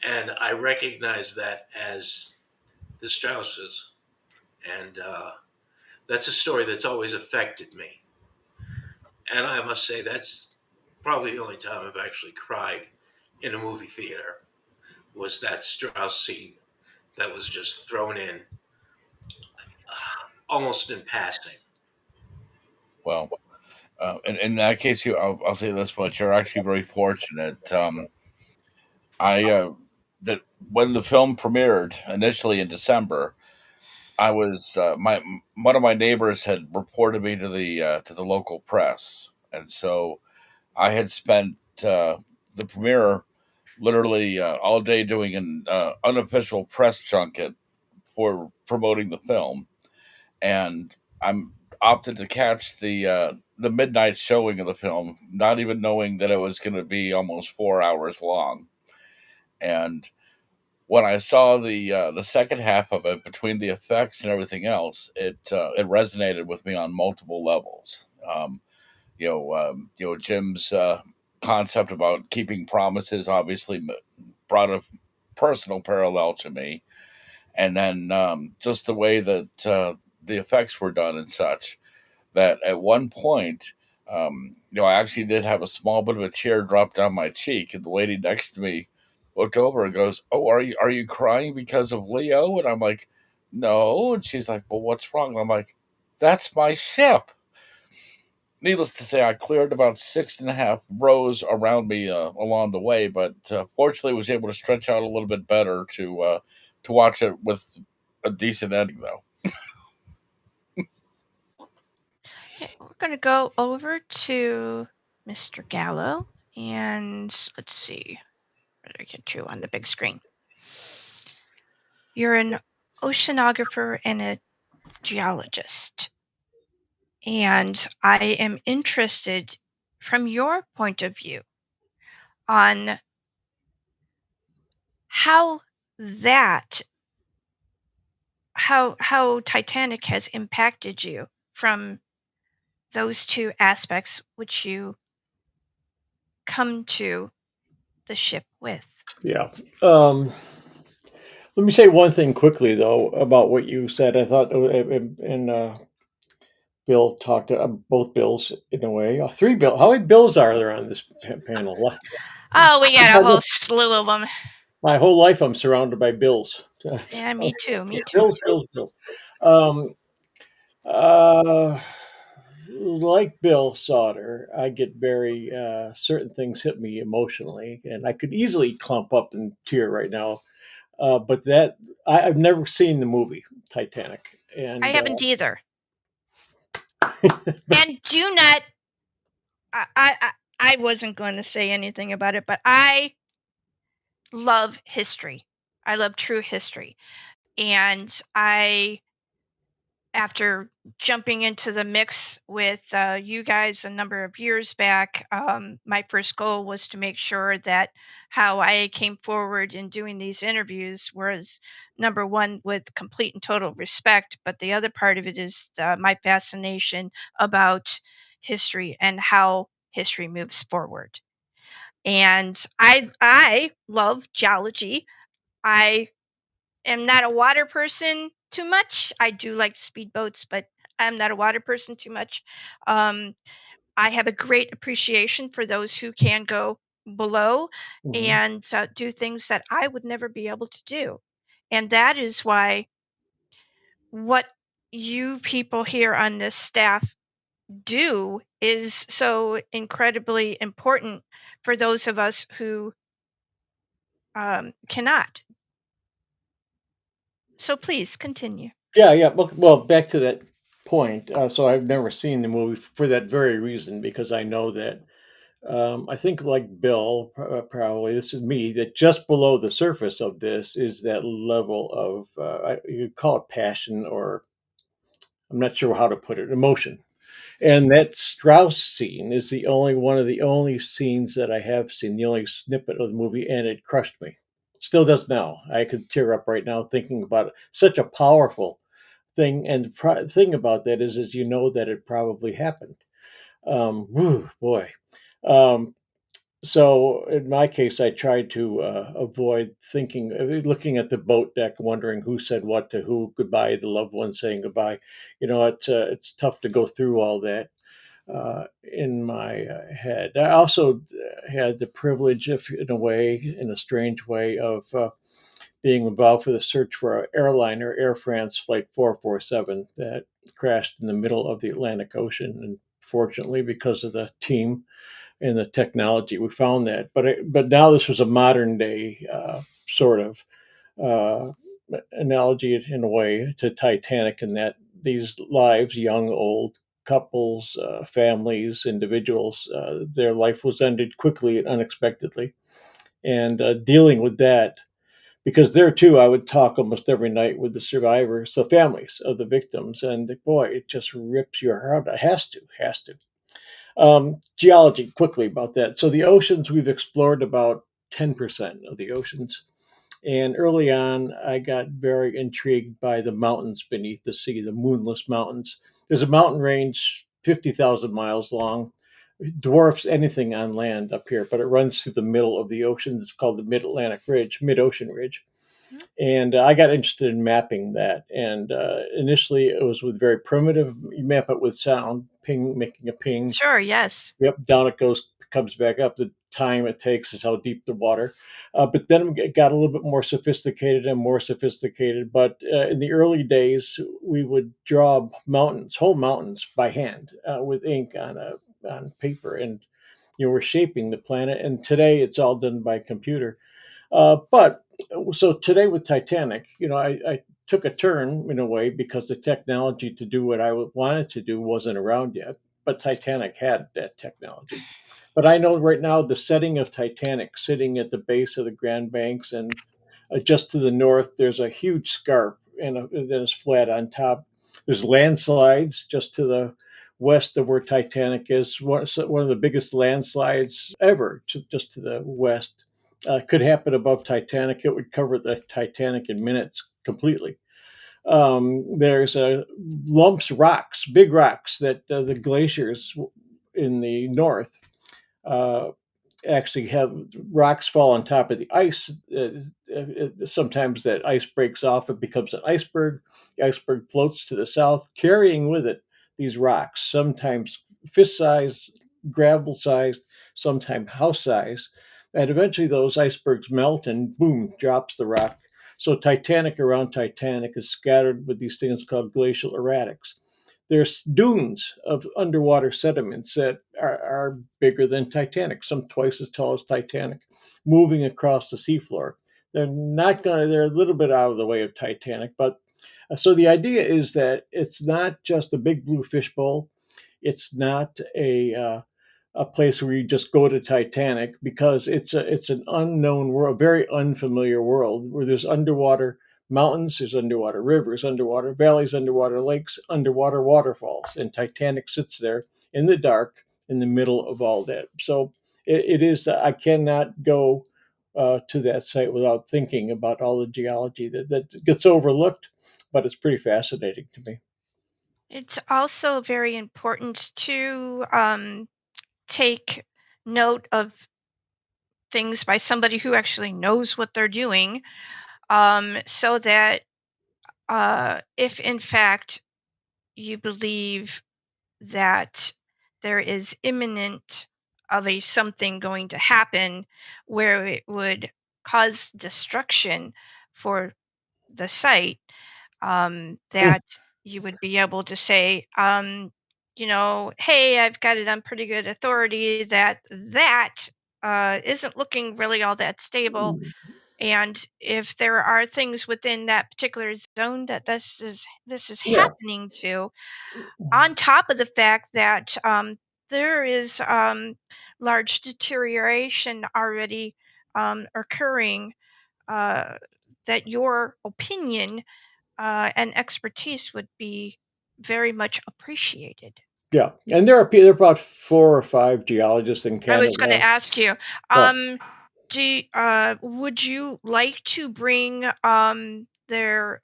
And I recognize that as the Strausses. And that's a story that's always affected me. And I must say, that's probably the only time I've actually cried in a movie theater, was that Strauss scene that was just thrown in almost in passing. Well, in that case, I'll say this much: you're actually very fortunate. I that when the film premiered initially in December, I was my one of my neighbors had reported me to the local press, and so I had spent the premiere literally all day doing an unofficial press junket for promoting the film, and I'm opted to catch the midnight showing of the film, not even knowing that it was going to be almost 4 hours long. And when I saw the second half of it, between the effects and everything else, it resonated with me on multiple levels. Jim's concept about keeping promises obviously brought a personal parallel to me, and then just the way that the effects were done and such. That at one point, I actually did have a small bit of a tear drop down my cheek, and the lady next to me looked over and goes, "Oh, are you crying because of Leo?" And I'm like, "No." And she's like, "Well, what's wrong?" And I'm like, "That's my ship." Needless to say, I cleared about 6.5 rows around me along the way, but fortunately was able to stretch out a little bit better to watch it with a decent ending, though. Okay, we're going to go over to Mr. Gallo, and let's see. Where did I get you on the big screen? You're an oceanographer and a geologist. And I am interested from your point of view on how how Titanic has impacted you from those two aspects which you come to the ship with. Yeah. Let me say one thing quickly, though, about what you said. I thought, and Bill talked to both Bills in a way. Three Bill. How many Bills are there on this panel? Oh, we got a whole slew of them. My whole life, I'm surrounded by Bills. Yeah, me too. Me too. Bills, Bills, Bills. Um, uh, like Bill Sauder, I get very certain things hit me emotionally, and I could easily clump up and tear right now. But that I've never seen the movie Titanic, I and haven't either. And do not. I wasn't going to say anything about it, but I love history. I love true history, and after jumping into the mix with you guys a number of years back, my first goal was to make sure that how I came forward in doing these interviews was number one, with complete and total respect, but the other part of it is my fascination about history and how history moves forward. And I love geology. I am not a water person too much. I do like speedboats, but I'm not a water person too much. Um, I have a great appreciation for those who can go below Mhm. and do things that I would never be able to do. And that is why what you people here on this staff do is so incredibly important for those of us who cannot. So please continue. yeah. Well, back to that point. So I've never seen the movie for that very reason because I know that I think, like Bill, probably this is me, that just below the surface of this is that level of you call it passion, or I'm not sure how to put it, emotion. And that Strauss scene is the only one of the only scenes that I have seen, the only snippet of the movie, and it crushed me. Still does now. I could tear up right now thinking about it. Such a powerful thing, and the thing about that is you know that it probably happened. Whew, boy. Um, so in my case, I tried to avoid thinking, looking at the boat deck, wondering who said what to who, goodbye, the loved one saying goodbye. It's tough to go through all that in my head. I also had the privilege, of, in a way, in a strange way, of being involved for the search for an airliner, Air France Flight 447, that crashed in the middle of the Atlantic Ocean. And fortunately, because of the team and the technology, we found that. But now this was a modern day sort of uh, analogy in a way to Titanic, in that these lives, young, old, couples, families, individuals, their life was ended quickly and unexpectedly. And dealing with that, because there too, I would talk almost every night with the survivors, the families of the victims, and boy, it just rips your heart out. It has to. Geology, quickly about that. So the oceans, we've explored about 10% of the oceans. And early on, I got very intrigued by the mountains beneath the sea, the moonless mountains. There's a mountain range 50,000 miles long, dwarfs anything on land up here, but it runs through the middle of the ocean. It's called the Mid Atlantic Ridge, Mid Ocean Ridge. And I got interested in mapping that. And initially, it was with very primitive, you map it with sound, ping, making a ping. Sure, yes. Yep, down it goes, comes back up. The time it takes is how deep the water. But then it got a little bit more sophisticated and more sophisticated. But in the early days, we would draw mountains, whole mountains, by hand with ink on paper, and we're shaping the planet. And today, it's all done by computer. But so today with Titanic, I took a turn in a way because the technology to do what I wanted to do wasn't around yet. But Titanic had that technology. But I know right now the setting of Titanic, sitting at the base of the Grand Banks, and just to the north, there's a huge scarp, and then it's flat on top. There's landslides just to the west of where Titanic is. One of the biggest landslides ever, just to the west. Could happen above Titanic. It would cover the Titanic in minutes completely. There's lumps, rocks, big rocks that the glaciers in the north uh, actually have rocks fall on top of the ice. Sometimes that ice breaks off, it becomes an iceberg. The iceberg floats to the south, carrying with it these rocks, sometimes fist-sized, gravel-sized, sometimes house-sized, and eventually those icebergs melt and boom, drops the rock. So Titanic around Titanic is scattered with these things called glacial erratics. There's dunes of underwater sediments that are bigger than Titanic, some twice as tall as Titanic, moving across the seafloor. They're not going to, they're a little bit out of the way of Titanic, but so the idea is that it's not just a big blue fishbowl. It's not a place where you just go to Titanic, because it's an unknown world, very unfamiliar world where there's underwater mountains, there's underwater rivers, underwater valleys, underwater lakes, underwater waterfalls, and Titanic sits there in the dark in the middle of all that. So it is. I cannot go to that site without thinking about all the geology that gets overlooked, but it's pretty fascinating to me. It's also very important to take note of things by somebody who actually knows what they're doing, so that if in fact you believe that there is imminent of a something going to happen where it would cause destruction for the site, that you would be able to say, hey, I've got it on pretty good authority that isn't looking really all that stable. And if there are things within that particular zone that this is Yeah, happening to, on top of the fact that there is large deterioration already occurring, uh, that your opinion and expertise would be very much appreciated. yeah, and there are about 4 or 5 geologists in I was going to Canada. ask you, Yeah. would you like to bring their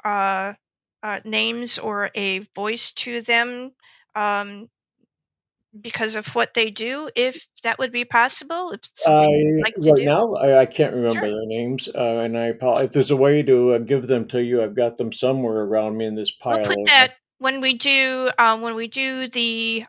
names or a voice to them, um, because of what they do, if that would be possible, if it's something you'd I like to right do? now I can't remember Sure. their names, and if there's a way to give them to you, I've got them somewhere around me in this We'll pile put of. that when we do the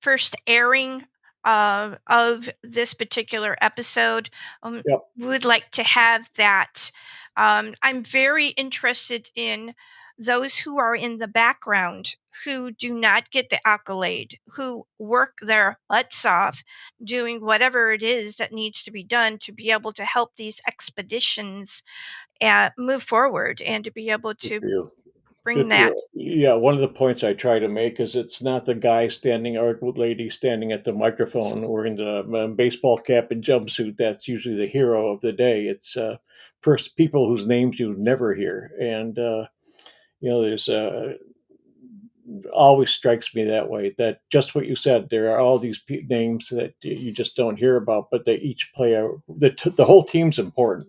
first airing of this particular episode. Yep. We would like to have that. I'm very interested in those who are in the background, who do not get the accolade, who work their butts off doing whatever it is that needs to be done to be able to help these expeditions move forward, and to be able Good to for you. bring Good for that. you. Yeah, one of the points I try to make is it's not the guy standing or lady standing at the microphone or in the baseball cap and jumpsuit that's usually the hero of the day. It's people whose names you never hear, and there's always strikes me that way. That just what you said. There are all these names that you just don't hear about, but they each play the whole team's important.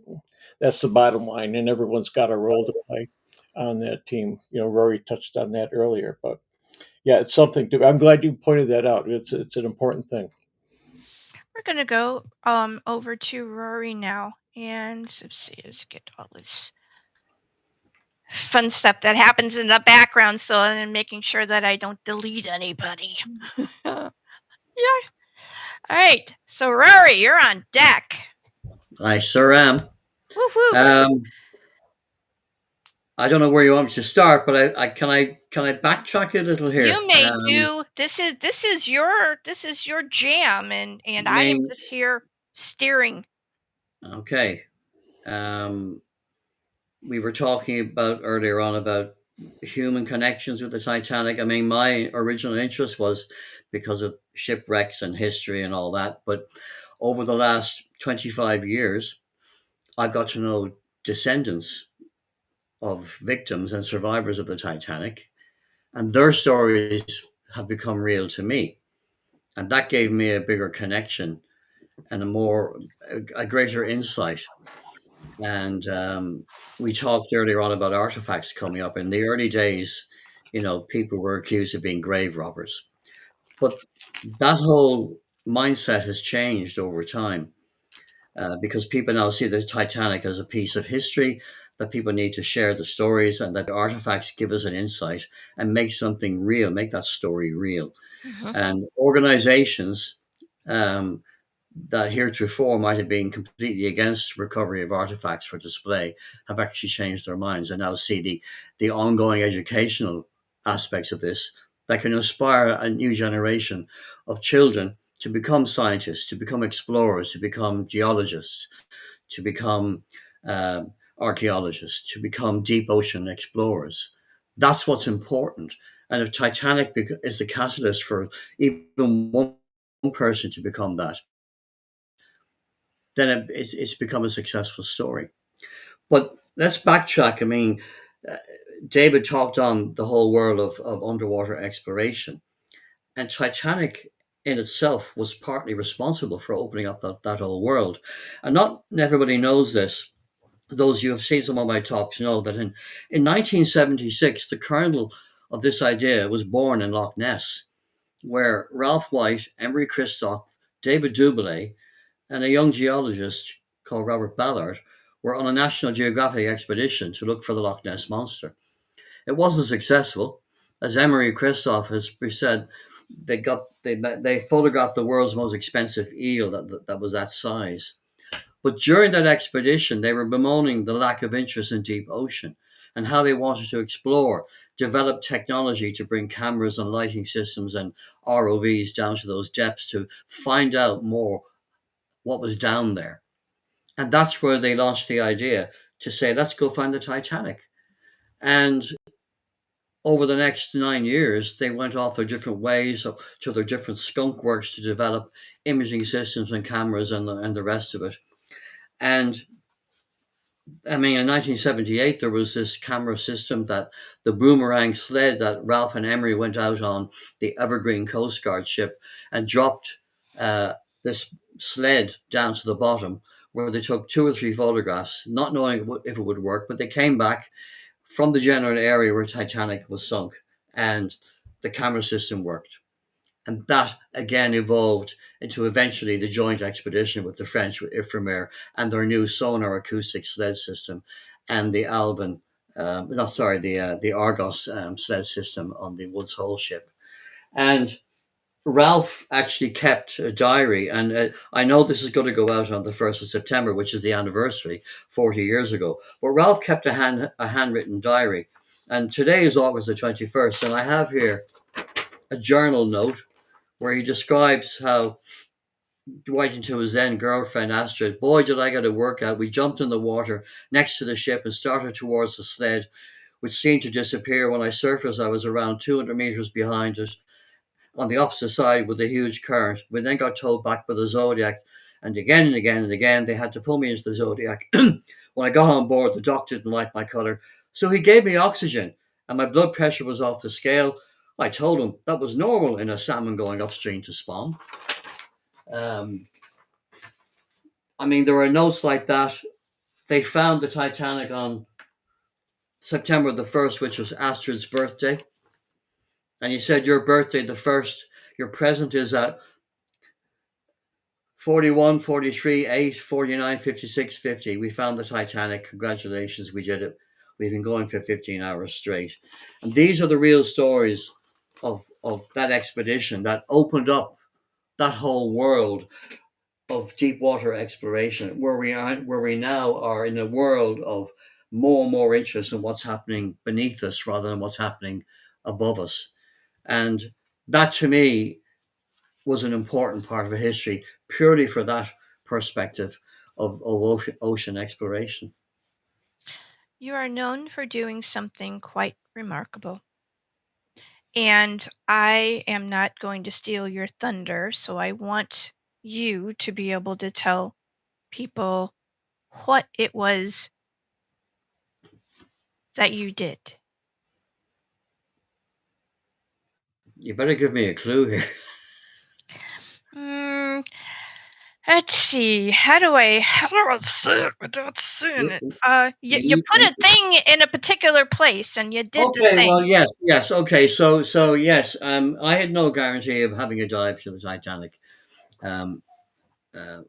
That's the bottom line, and everyone's got a role to play on that team. Rory touched on that earlier, but yeah, it's something to. I'm glad you pointed that out. It's an important thing. We're gonna go over to Rory now, and let's see, let's get all this fun stuff that happens in the background, so I'm making sure that I don't delete anybody. Yeah. All right. So Rory, you're on deck. I sure am. Woohoo! Um, I don't know where you want me to start, but I backtrack a little here. You may do. This is your jam, and I I am mean, just here steering. okay. Um, we were talking about earlier on about human connections with the Titanic. I mean, my original interest was because of shipwrecks and history and all that. But over the last 25 years, I've got to know descendants of victims and survivors of the Titanic, and their stories have become real to me. And that gave me a bigger connection and a greater insight. And we talked earlier on about artifacts coming up. In the early days, people were accused of being grave robbers. But that whole mindset has changed over time, because people now see the Titanic as a piece of history that people need to share the stories, and that the artifacts give us an insight and make something real, make that story real. Hmm. And organizations um, that heretofore might have been completely against recovery of artifacts for display have actually changed their minds and now see the ongoing educational aspects of this that can inspire a new generation of children to become scientists, to become explorers, to become geologists, to become uh, archaeologists, to become deep ocean explorers. That's what's important. And if Titanic is the catalyst for even one person to become that, then it's become a successful story. But let's backtrack. I mean, uh, David talked on the whole world of underwater exploration, and Titanic in itself was partly responsible for opening up that whole world. And not everybody knows this. Those of you who have seen some of my talks know that in 1976, the kernel of this idea was born in Loch Ness, where Ralph White, Emery Kristoff, David Duboulet, and a young geologist called Robert Ballard were on a National Geographic expedition to look for the Loch Ness Monster. It wasn't successful. As Emery Kristoff has said, they photographed the world's most expensive eel that was that size. But during that expedition, they were bemoaning the lack of interest in deep ocean and how they wanted to explore, develop technology to bring cameras and lighting systems and ROVs down to those depths to find out more what was down there. And that's where they launched the idea to say, let's go find the Titanic. And over the next 9 years, they went off their different ways to their different skunk works to develop imaging systems and cameras and the rest of it. And I mean, in 1978, there was this camera system that the boomerang sled that Ralph and Emery went out on the Evergreen Coast Guard ship and dropped uh, this sled down to the bottom, where they took 2 or 3 photographs, not knowing if it would work, but they came back from the general area where Titanic was sunk, and the camera system worked. And that again evolved into eventually the joint expedition with the French, with Ifremer, and their new sonar acoustic sled system, and the Alvin, no, sorry, the Argos sled system on the Woods Hole ship. And Ralph actually kept a diary, and I know this is going to go out on the 1st of September, which is the anniversary, 40 years ago. But Ralph kept a handwritten diary, and today is August the 21st, and I have here a journal note where he describes how, writing to his then girlfriend Astrid, boy, did I get a workout. We jumped in the water next to the ship and started towards the sled, which seemed to disappear. When I surfaced, I was around 200 meters behind it on the opposite side with a huge current. We then got towed back by the Zodiac, and again and again and again, they had to pull me into the Zodiac. When I got on board, the doc didn't like my color, so he gave me oxygen, and my blood pressure was off the scale. I told him that was normal in a salmon going upstream to spawn. Um, I mean, there are notes like that. They found the Titanic on September the 1st, which was Astrid's birthday. And he said, your birthday, the 1st, your present is at 41, 43, 8, 49, 56, 50. We found the Titanic. Congratulations, we did it. We've been going for 15 hours straight. And these are the real stories of that expedition that opened up that whole world of deep water exploration, where we now are in a world of more and more interest in what's happening beneath us rather than what's happening above us. And that to me was an important part of history, purely for that perspective of ocean exploration. You are known for doing something quite remarkable. And I am not going to steal your thunder, so I want you to be able to tell people what it was that you did. You better give me a clue here. Mm, let's see. How do I say it without saying it? You put a thing in a particular place, and you did the Okay, thing. well, yes. Okay, so yes, I had no guarantee of having a dive to the Titanic. Um,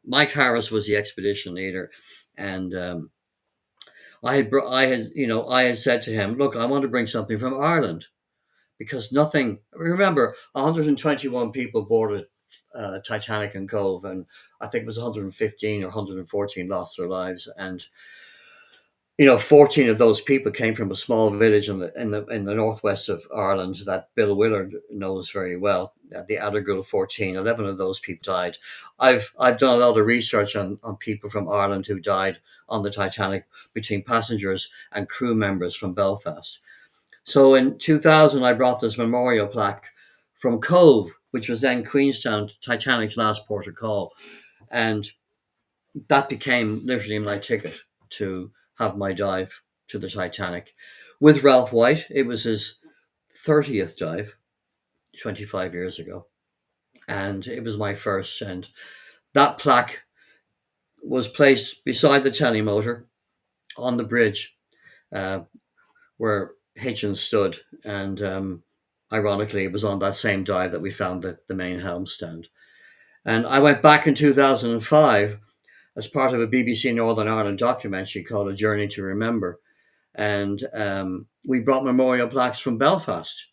Mike Harris was the expedition leader, and I had said to him, look, I want to bring something from Ireland because nothing. Remember, 121 people boarded Titanic and Cove, and I think it was 115 or 114 lost their lives, and 14 of those people came from a small village in the northwest of Ireland that Bill Willard knows very well. The Addergill 14, 11 of those people died. I've done a lot of research on people from Ireland who died on the Titanic, between passengers and crew members from Belfast. So in 2000, I brought this memorial plaque from Cove, which was then Queenstown, Titanic's last port of call, and that became literally my ticket to have my dive to the Titanic. With Ralph White, it was his 30th dive 25 years ago. And it was my first. And that plaque was placed beside the telemotor on the bridge uh, where Hitchens stood. And ironically, it was on that same dive that we found the main helm stand. And I went back in 2005 as part of a BBC Northern Ireland documentary called A Journey to Remember. And we brought memorial plaques from Belfast.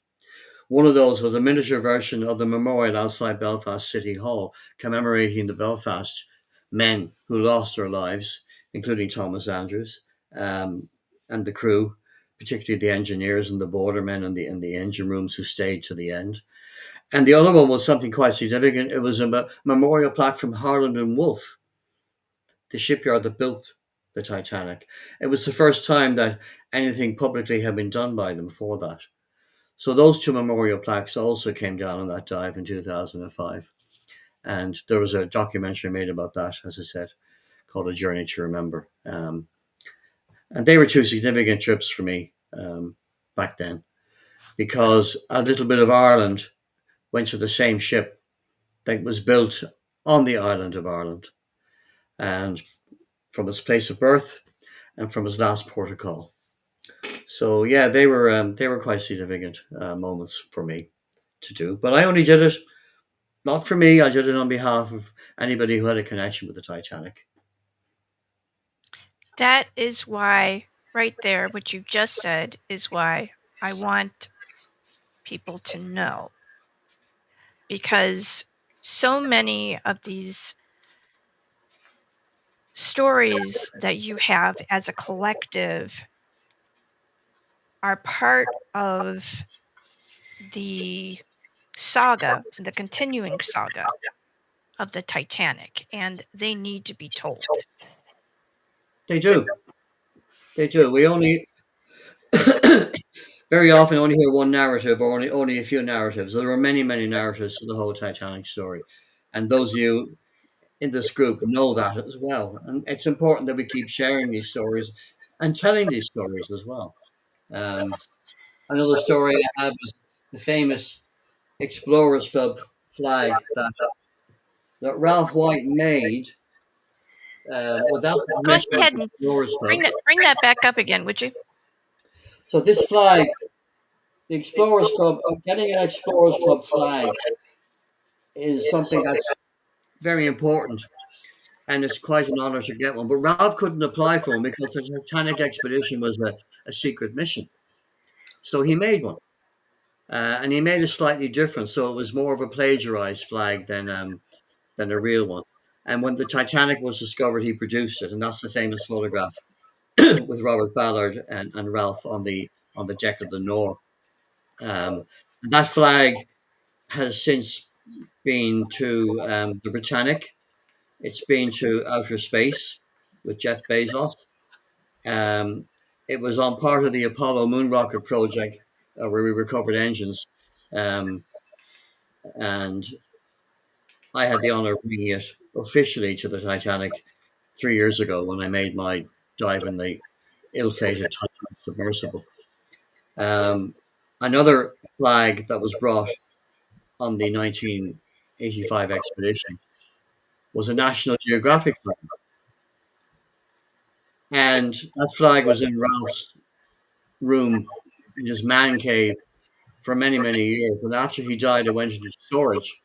One of those was a miniature version of the memorial outside Belfast City Hall, commemorating the Belfast men who lost their lives, including Thomas Andrews, and the crew, particularly the engineers and the bordermen and the engine rooms who stayed to the end. And the other one was something quite significant. It was a memorial plaque from Harland and Wolff, the shipyard that built the Titanic. It was the first time that anything publicly had been done by them before that. So those two memorial plaques also came down on that dive in 2005. And there was a documentary made about that, as I said, called A Journey to Remember. And they were two significant trips for me back then, because a little bit of Ireland went to the same ship that was built on the island of Ireland, and from its place of birth and from its last port of call. So yeah, they were quite significant moments for me to do. But I only did it not for me. I did it on behalf of anybody who had a connection with the Titanic. That is why, right there, what you just said is why I want people to know. Because so many of these stories that you have as a collective are part of the saga, the continuing saga of the Titanic, and they need to be told. They do. They do. We only very often only hear one narrative, or only a few narratives. There are many, many narratives to the whole Titanic story. And those of you in this group know that as well. And it's important that we keep sharing these stories and telling these stories as well. Um, Another story I have is the famous Explorers Club flag that Ralph White made without the Go permission of ahead the and Explorers Club. bring that back up again, would you? So this flag, the Explorers Club, getting an Explorers Club flag is something that's very important, and it's quite an honor to get one. But Ralph couldn't apply for one because the Titanic expedition was a secret mission. So he made one. And he made it slightly different, so it was more of a plagiarized flag than a real one. And when the Titanic was discovered, he produced it, and that's the famous photograph with Robert Ballard and Ralph on the deck of the Nore. And that flag has since been to the Britannic. It's been to outer space with Jeff Bezos. Um, it was on part of the Apollo moon rocket project where we recovered engines. Um, and I had the honor of bringing it officially to the Titanic 3 years ago when I made my dive in the ill-fated Titanic submersible. Um, Another flag that was brought on the 1985 expedition was a National Geographic flag. And that flag was in Ralph's room in his man cave for many, many years. And after he died, it went into storage.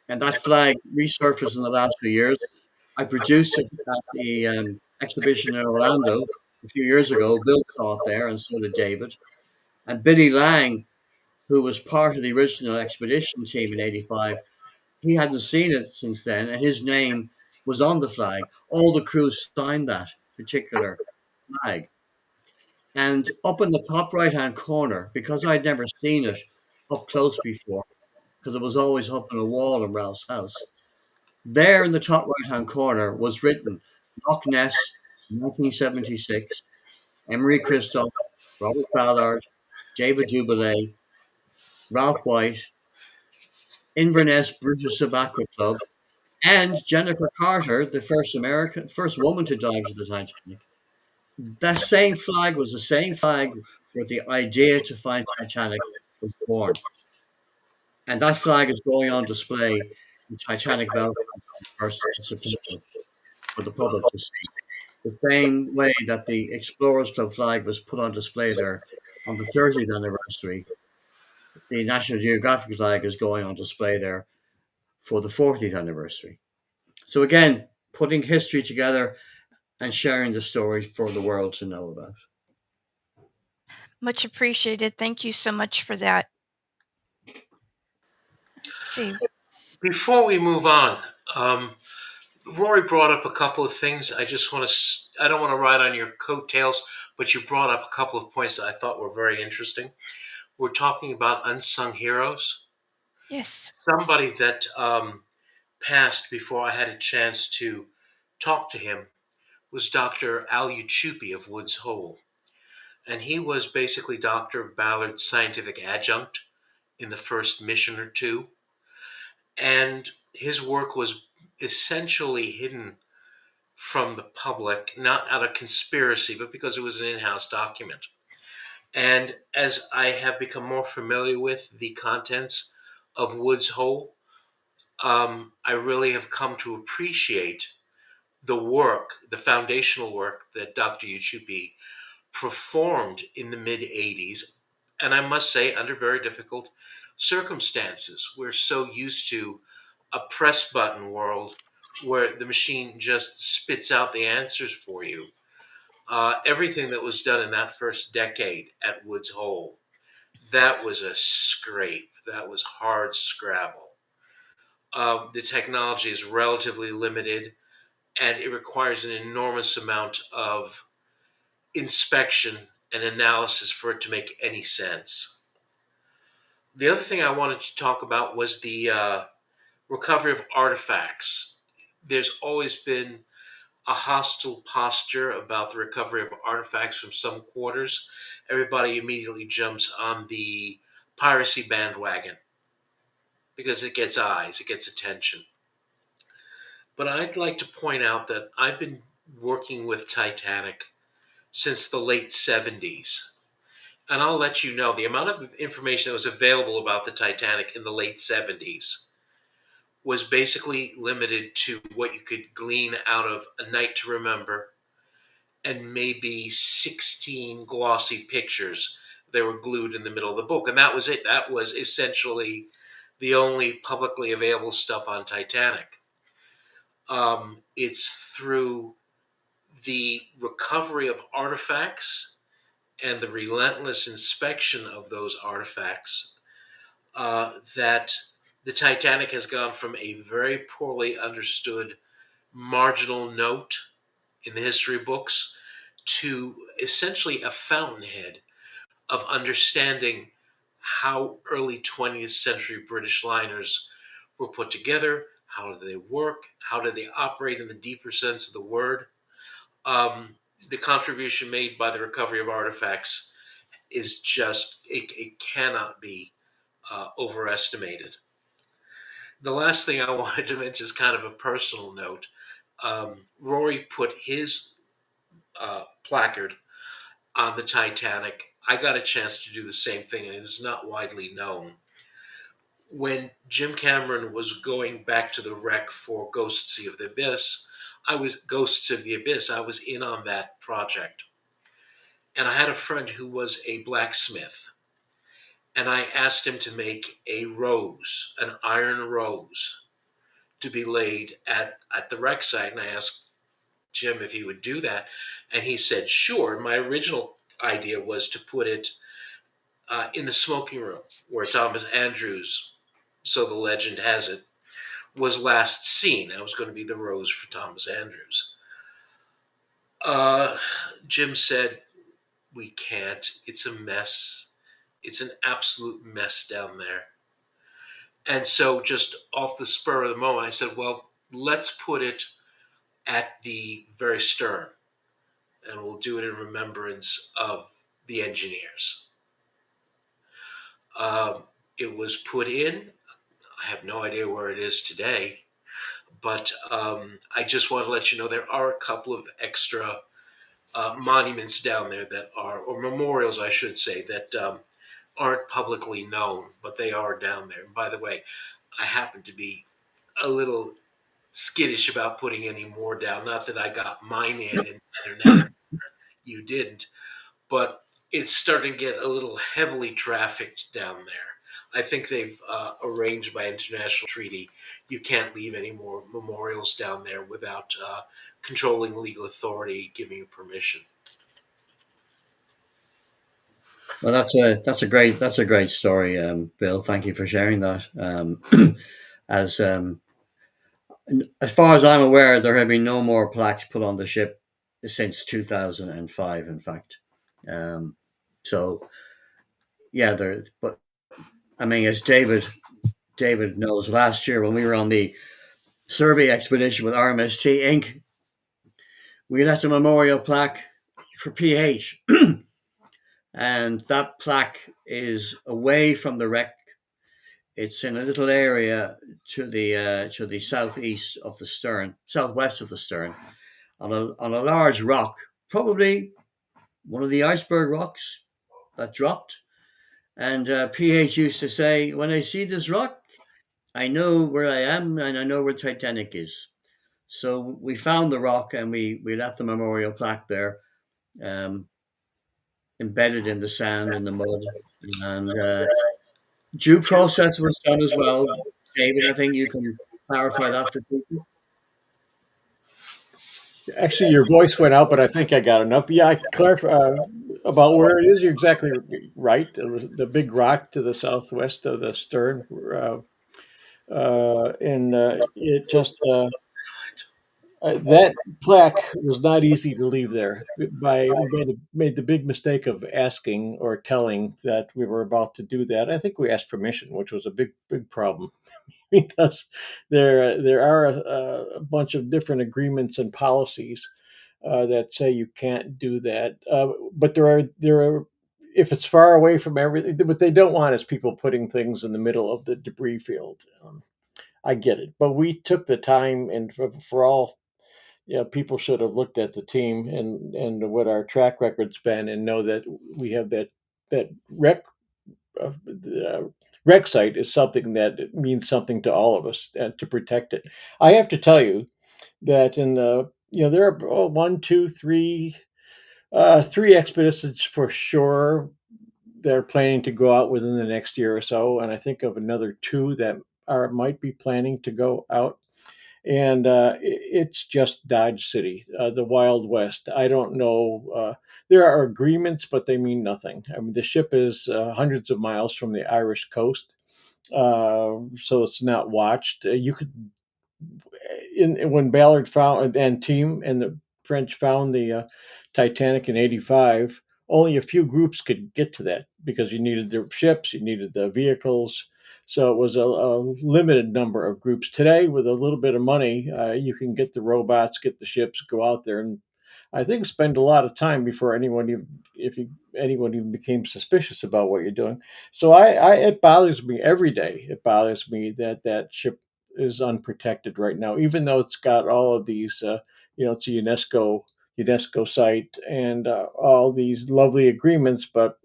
And that flag resurfaced in the last few years. I produced it at the exhibition in Orlando a few years ago. Bill caught there, and so did David. And Billy Lang, who was part of the original expedition team in '85, he hadn't seen it since then, and his name was on the flag. All the crew signed that particular flag. And up in the top right hand corner, because I'd never seen it up close before, because it was always up on a wall in Ralph's house, there in the top right hand corner was written Loch Ness, 1976, Emery Christoph, Robert Ballard, David Jubilee, Ralph White, Inverness British Tobacco Club, and Jennifer Carter, the first woman to dive to the Titanic. That same flag was the same flag where the idea to find Titanic was born. And that flag is going on display in Titanic Belfast on the 1st of September for the public to see. The same way that the Explorers Club flag was put on display there on the 30th anniversary, the National Geographic flag is going on display there for the 40th anniversary. So again, putting history together and sharing the story for the world to know about. Much appreciated. Thank you so much for that. Let's see. Before we move on, Rory brought up a couple of things. I don't want to ride on your coattails, but you brought up a couple of points that I thought were very interesting. We're talking about unsung heroes. Yes. Somebody that passed before I had a chance to talk to him was Dr. Al Uchupi of Woods Hole. And he was basically Dr. Ballard's scientific adjunct in the first mission or two. And his work was essentially hidden from the public, not out of conspiracy, but because it was an in-house document. And as I have become more familiar with the contents of Woods Hole, I really have come to appreciate the work, the foundational work that Dr. Uchupi performed in the mid 80s. And I must say, under very difficult circumstances. We're so used to a press button world where the machine just spits out the answers for you. Everything that was done in that first decade at Woods Hole, that was a scrape. That was hard scrabble. The technology is relatively limited, and it requires an enormous amount of inspection and analysis for it to make any sense. The other thing I wanted to talk about was the recovery of artifacts. There's always been a hostile posture about the recovery of artifacts from some quarters. Everybody immediately jumps on the piracy bandwagon because it gets eyes, it gets attention. But I'd like to point out that I've been working with Titanic since the late 70s. And I'll let you know the amount of information that was available about the Titanic in the late 70s was basically limited to what you could glean out of A Night to Remember and maybe 16 glossy pictures that were glued in the middle of the book. And that was it. That was essentially the only publicly available stuff on Titanic. It's through the recovery of artifacts and the relentless inspection of those artifacts that the Titanic has gone from a very poorly understood marginal note in the history books to essentially a fountainhead of understanding how early 20th century British liners were put together, how do they work, how do they operate in the deeper sense of the word. The contribution made by the recovery of artifacts is just, it cannot be overestimated. The last thing I wanted to mention is kind of a personal note. Rory put his placard on the Titanic. I got a chance to do the same thing, and it is not widely known. When Jim Cameron was going back to the wreck for Ghosts of the Abyss, I was in on that project. And I had a friend who was a blacksmith. And I asked him to make a rose, an iron rose, to be laid at the wreck site. And I asked Jim if he would do that, and he said sure. My original idea was to put it in the smoking room where Thomas Andrews, so the legend has it, was last seen. That was going to be the rose for Thomas Andrews. Jim said, we can't. It's a mess. It's an absolute mess down there. And so, just off the spur of the moment, I said, well, let's put it at the very stern, and we'll do it in remembrance of the engineers. It was put in. I have no idea where it is today, but I just want to let you know there are a couple of extra monuments down there that are, or memorials, I should say, that aren't publicly known, but they are down there. And by the way, I happen to be a little skittish about putting any more down. Not that I got mine in and now you didn't, but it's starting to get a little heavily trafficked down there. I think they've arranged by international treaty you can't leave any more memorials down there without controlling legal authority giving you permission. Well, that's a great story, Bill. Thank you for sharing that. As as far as I'm aware, there have been no more plaques put on the ship since 2005. In fact, so yeah, there. But I mean, as David knows, last year when we were on the survey expedition with RMS Inc., we left a memorial plaque for PH, and that plaque is away from the wreck. It's in a little area to the southwest of the stern, on a large rock, probably one of the iceberg rocks that dropped. And PH used to say, "When I see this rock, I know where I am and I know where Titanic is." So we found the rock and we left the memorial plaque there, um, embedded in the sand and the mud, and due process was done as well. David, I think you can clarify that for people. Actually, your voice went out, but I think I got enough. Yeah, I can clarify about where it is. You're exactly right. The big rock to the southwest of the stern, and it just that plaque was not easy to leave there. We made the big mistake of asking or telling that we were about to do that. I think we asked permission, which was a big problem because there are a bunch of different agreements and policies that say you can't do that. But there are if it's far away from everything, what they don't want is people putting things in the middle of the debris field. I get it, but we took the time, and for all people should have looked at the team and what our track record's been, and know that we have that rec site is something that means something to all of us, to protect it. I have to tell you that in the there are one, two, three expeditions for sure they're planning to go out within the next year or so, and I think of another two that are might be planning to go out. And it's just Dodge City, the Wild West. I don't know. There are agreements, but they mean nothing. I mean, the ship is hundreds of miles from the Irish coast, so it's not watched. You could when Ballard found and team and the French found the Titanic in '85, only a few groups could get to that because you needed the ships, you needed the vehicles. So it was a limited number of groups. Today, with a little bit of money, you can get the robots, get the ships, go out there, and I think spend a lot of time before anyone even became suspicious about what you're doing. So it bothers me every day. It bothers me that that ship is unprotected right now, even though it's got all of these. It's a UNESCO site and all these lovely agreements, but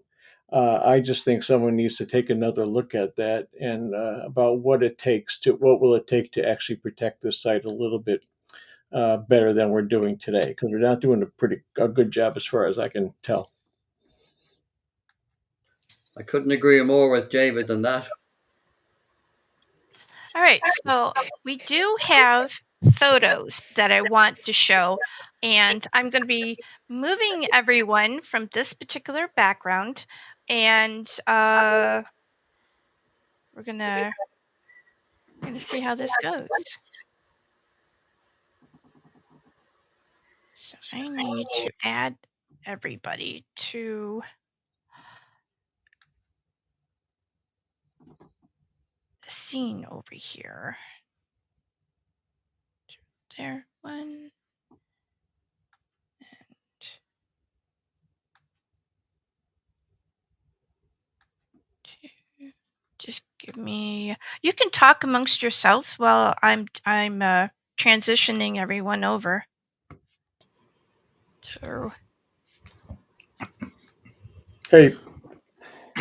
I just think someone needs to take another look at that and about what will it take to actually protect this site a little bit better than we're doing today, because we're not doing a good job as far as I can tell. I couldn't agree more with David than that. All right, so we do have photos that I want to show, and I'm going to be moving everyone from this particular background, and we're gonna see how this goes. So I need to add everybody to the scene over here. There, 1, and 2. Just give me. You can talk amongst yourselves while I'm transitioning everyone over. So, Hey,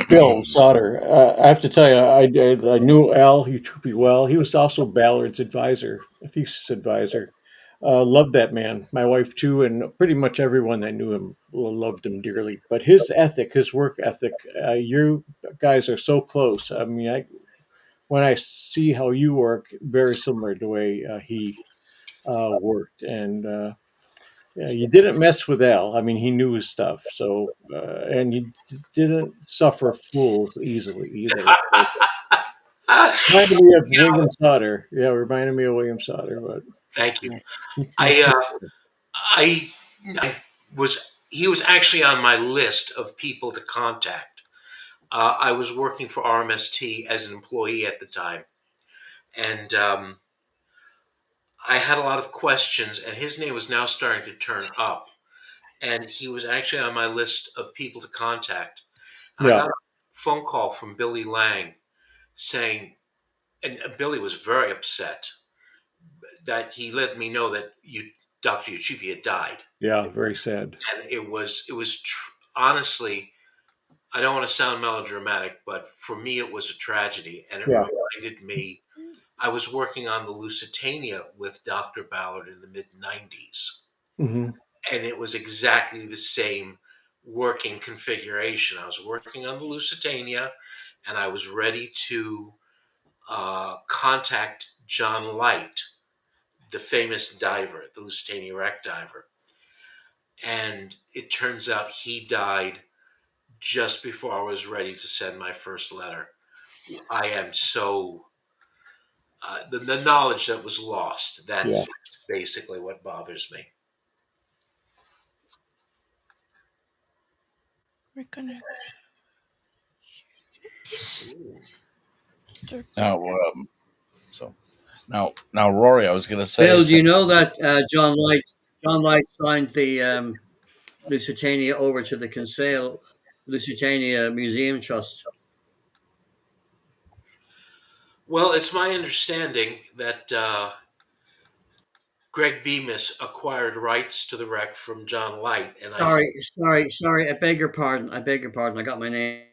Bill Sauder. I have to tell you, I knew Al. He treated me well. He was also Ballard's advisor, a thesis advisor. Loved that man. My wife too, and pretty much everyone that knew him loved him dearly. But his ethic, his work ethic, you guys are so close. I mean, when I see how you work, very similar to the way he worked, and yeah, you didn't mess with Al. I mean, he knew his stuff. So, and you didn't suffer fools easily either. So, reminded me of You know, William Sauder. Yeah, reminded me of William Sauder. But thank you. much I, I, I he was actually on my list of people to contact. I was working for RMST as an employee at the time, and I had a lot of questions, and his name was now starting to turn up. And he was actually on my list of people to contact. And I yeah, got a phone call from Billy Lang saying, and Billy was very upset that he let me know that Dr. Uchipi had died. yeah, very sad. And honestly, I don't want to sound melodramatic, but for me, it was a tragedy. And it Yeah. reminded me, I was working on the Lusitania with Dr. Ballard in the mid 90s. Hmm. And it was exactly the same working configuration. I was working on the Lusitania, and I was ready to contact John Light, the famous diver, the Lusitania wreck diver. And it turns out he died just before I was ready to send my first letter. I am so the knowledge that was lost. Yeah. That's basically what bothers me. we're gonna. Now, so now, Rory, I was going to say, Bill, do you know that John Light signed the Lusitania over to the Kinsale Lusitania Museum Trust? Well, it's my understanding that Greg Bemis acquired rights to the wreck from John Light, and I Sorry. I beg your pardon. I got my names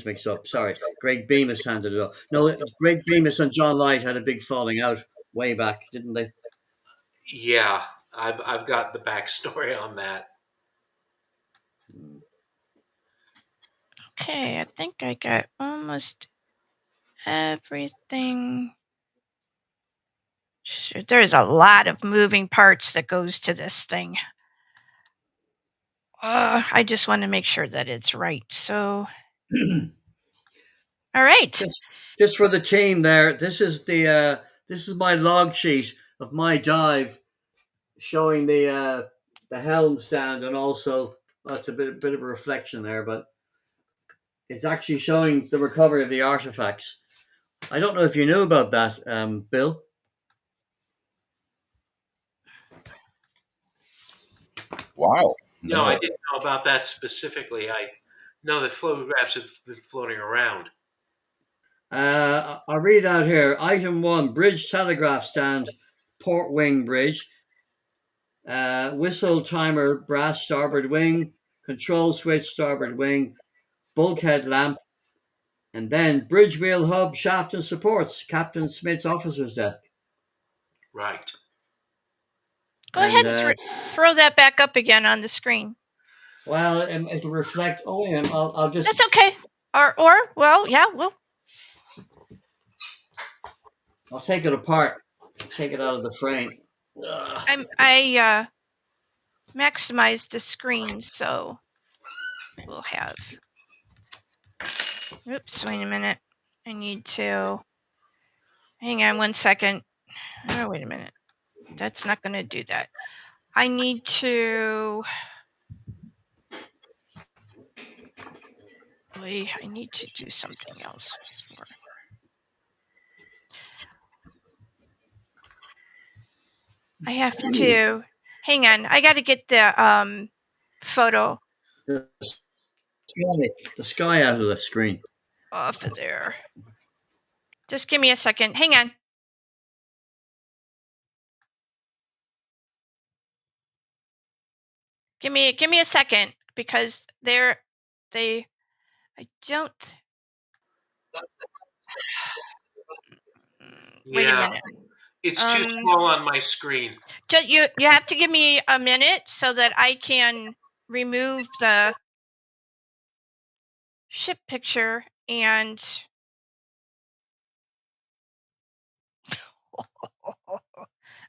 mixed up. Sorry. Greg Bemis handed it up. No, Greg Bemis and John Light had a big falling out way back, didn't they? yeah, I've got the backstory on that. Okay, I think I got almost everything. There's a lot of moving parts that goes to this thing. I just want to make sure that it's right. So, all right. Just for the team there, this is my log sheet of my dive showing the helm stand, and also that's a bit of a reflection there, but it's actually showing the recovery of the artifacts. I don't know if you knew about that, Bill. wow, No, I no, didn't know about that specifically. I know that photographs have been floating around. I'll read out here. Item 1, bridge telegraph stand, port wing bridge, whistle timer, brass starboard wing, control switch starboard wing, bulkhead lamp, and then bridge wheel hub, shaft and supports, Captain Smith's officer's deck. Right. Go And ahead and throw that back up again on the screen. well, it'll reflect. Oh, yeah, I'll just. That's okay. Well, yeah, well. I'll take it apart. take it out of the frame. I maximized the screen, so we'll have. Oops, wait a minute. I need to. Hang on 1 second. Oh, wait a minute. That's not going to do that. I need to. I need to do something else. I have to. Hang on. I got to get the photo The sky out of the screen. off of there. Just give me a second. Hang on. Give me a second because I don't. Wait a minute. It's too small on my screen. You have to give me a minute so that I can remove the ship picture and.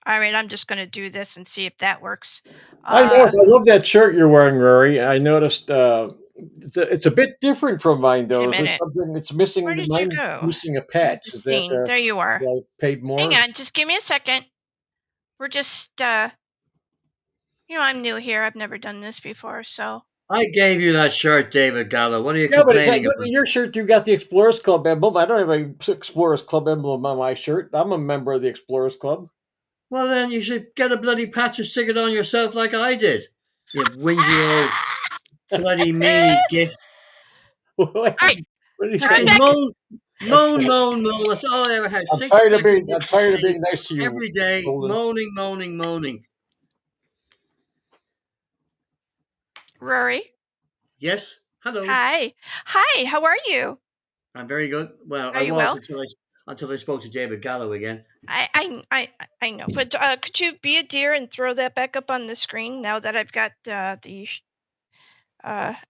All right, I'm just going to do this and see if that works. I noticed. I love that shirt you're wearing, Rory. I noticed it's a bit different from mine, though. Wait a There's minute. something. It's missing. Where did you Mine go? missing a patch. Just Is that seen. There you are. I paid more? Hang on, just give me a second. We're just, I'm new here. I've never done this before, so. I gave you that shirt, David Gallo. What are you Yeah, but complaining about? your shirt, you got the Explorers Club emblem. I don't have an Explorers Club emblem on my shirt. I'm a member of the Explorers Club. Well, then you should get a bloody patch and stick it on yourself like I did. You whingy old bloody meanie git. What Right. did he I'm say? back. Moan. That's all I ever had. I'm tired of being nice to you. Every day, Golden. moaning. Rory. Yes. Hello. Hi. How are you? I'm very good. Well, Are I you was well? until I spoke to David Gallo again. I know, but could you be a dear and throw that back up on the screen now that I've got the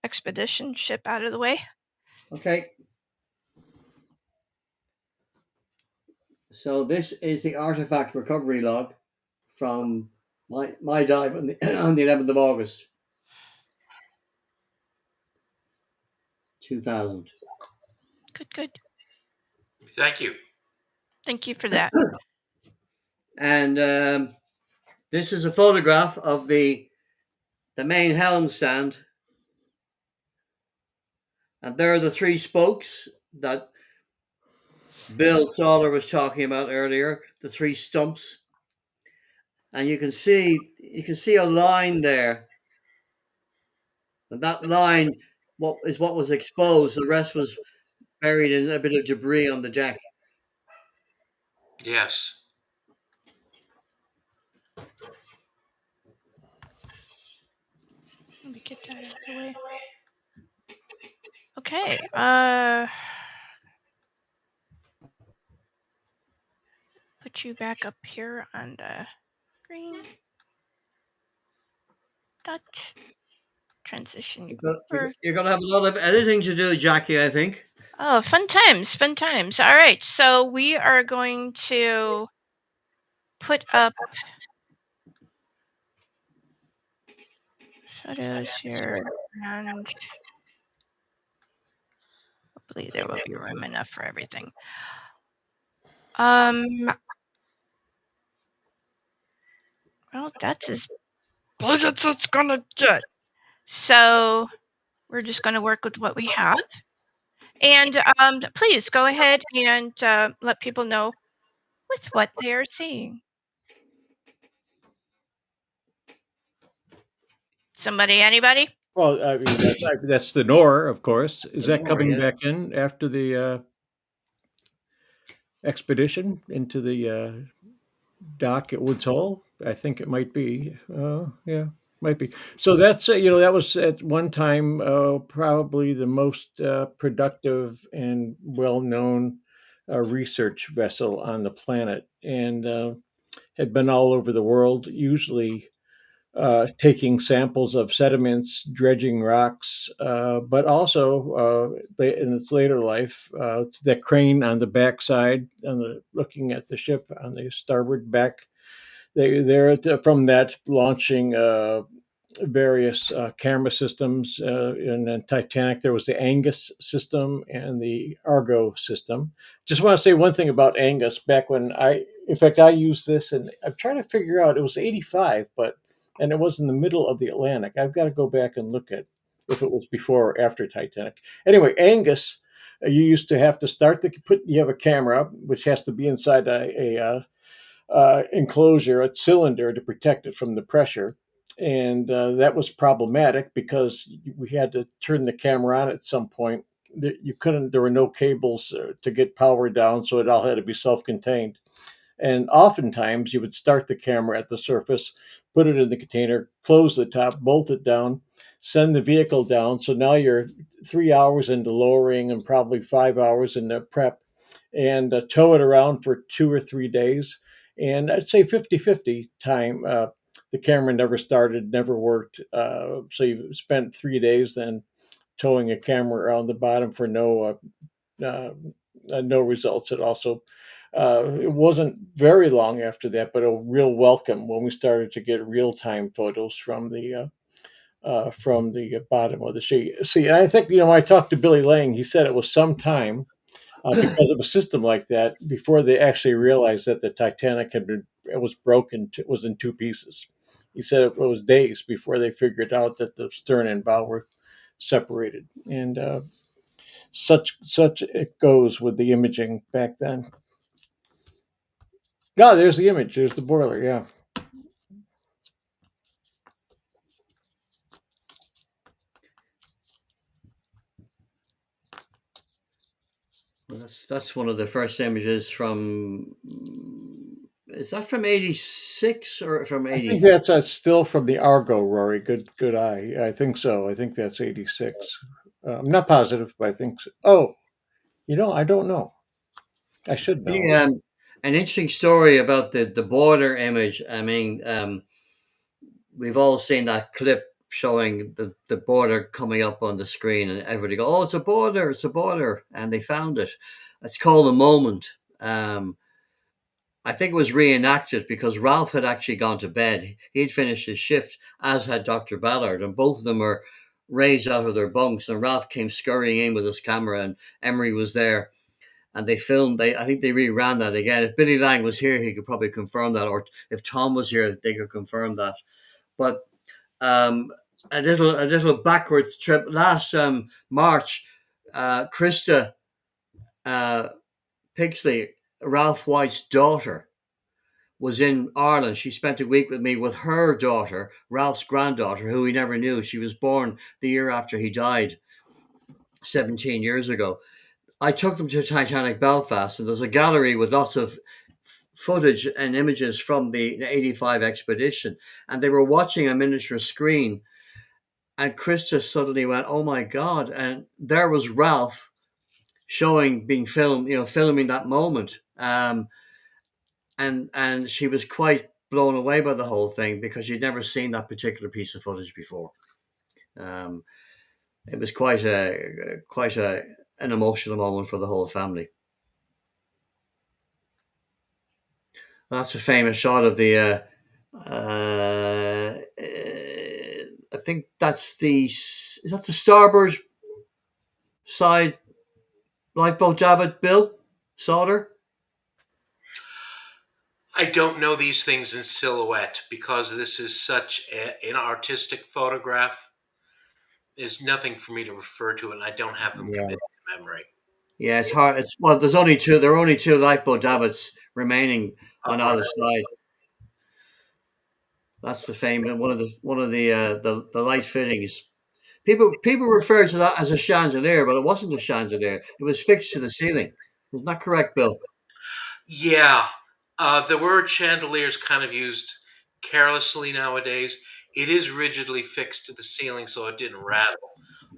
expedition ship out of the way? Okay. So this is the artifact recovery log from my dive on the 11th of August, 2000. Good. Thank you. Thank you for that. And this is a photograph of the main helm stand. And there are the three spokes that Bill Sauder was talking about earlier, the three stumps. And you can see a line there. And that line what was exposed. The rest was buried in a bit of debris on the deck. Yes. Let me get that out of the way. Okay. Put you back up here on the screen. That transition you over. You're gonna have a lot of editing to do, Jackie, I think. Oh, fun times. All right, so we are going to put up photos here, and hopefully there will be room enough for everything. Well, that's as big as it's gonna get. So we're just gonna work with what we have. And please go ahead and let people know with what they are seeing. Anybody? Well, I mean, that's the Nor, of course. Is that coming yes. back in after the expedition into the dock at Woods Hole? I think it might be. Yeah, might be. So that's that was at one time probably the most productive and well-known research vessel on the planet, and had been all over the world. Usually taking samples of sediments, dredging rocks, but also in its later life, the crane on the backside, looking at the ship on the starboard back. They're from that launching various camera systems. In Titanic, there was the Angus system and the Argo system. Just want to say one thing about Angus. Back when in fact, I used this, and I'm trying to figure out. It was '85, and it was in the middle of the Atlantic. I've got to go back and look at if it was before or after Titanic. Anyway, Angus. You used to have to start you have a camera which has to be inside a enclosure, a cylinder to protect it from the pressure. And that was problematic because we had to turn the camera on at some point. You couldn't, there were no cables to get power down, so it all had to be self contained. And oftentimes you would start the camera at the surface, put it in the container, close the top, bolt it down, send the vehicle down. So now you're 3 hours into lowering and probably 5 hours into prep, and tow it around for 2 or 3 days. And I'd say 50-50 time. The camera never started, never worked. So you spent 3 days then towing a camera around the bottom for no results at all. So it wasn't very long after that, but a real welcome when we started to get real time photos from the bottom of the sea. See, I think when I talked to Billy Lang, he said it was some time because of a system like that before they actually realized that the Titanic it was broken, it was in two pieces. He said it was days before they figured out that the stern and bow were separated, and such it goes with the imaging back then. No, there's the image. There's the boiler. Yeah. That's one of the first images from. Is that from '86 or from I think '80? that's a still from the Argo, Rory. Good eye. I think so. I think that's '86. I'm not positive, but I think so. Oh, I don't know. I should know. An interesting story about the border image. I mean, we've all seen that clip showing the border coming up on the screen, and everybody go, "Oh, it's a border," and they found it. It's called a moment. I think it was reenacted because Ralph had actually gone to bed. He'd finished his shift, as had Dr. Ballard, and both of them were raised out of their bunks. And Ralph came scurrying in with his camera, and Emery was there. And they filmed. I think they reran that again. If Billy Lang was here, he could probably confirm that, or if Tom was here, they could confirm that. But a little backward trip. Last March, Krista Pixley, Ralph White's daughter, was in Ireland. She spent a week with me with her daughter, Ralph's granddaughter, who we never knew. She was born the year after he died, 17 years ago. I took them to Titanic Belfast, and there's a gallery with lots of footage and images from the '85 expedition. And they were watching a miniature screen. And Krista suddenly went, "Oh my God." And there was Ralph being filmed, filming that moment. And she was quite blown away by the whole thing because she'd never seen that particular piece of footage before. It was quite an emotional moment for the whole family. That's a famous shot of the. I think that's is that the starboard side lifeboat davit, Bill Sauder? I don't know these things in silhouette because this is such an artistic photograph. There's nothing for me to refer to, and I don't have them Yeah. committed to memory. Yeah, it's hard. There's only two. There are only two lifeboat davits remaining on Right. either side. That's the famous one of the light fittings. People refer to that as a chandelier, but it wasn't a chandelier. It was fixed to the ceiling. Isn't that correct, Bill? Yeah, the word chandelier is kind of used carelessly nowadays. It is rigidly fixed to the ceiling, so it didn't rattle.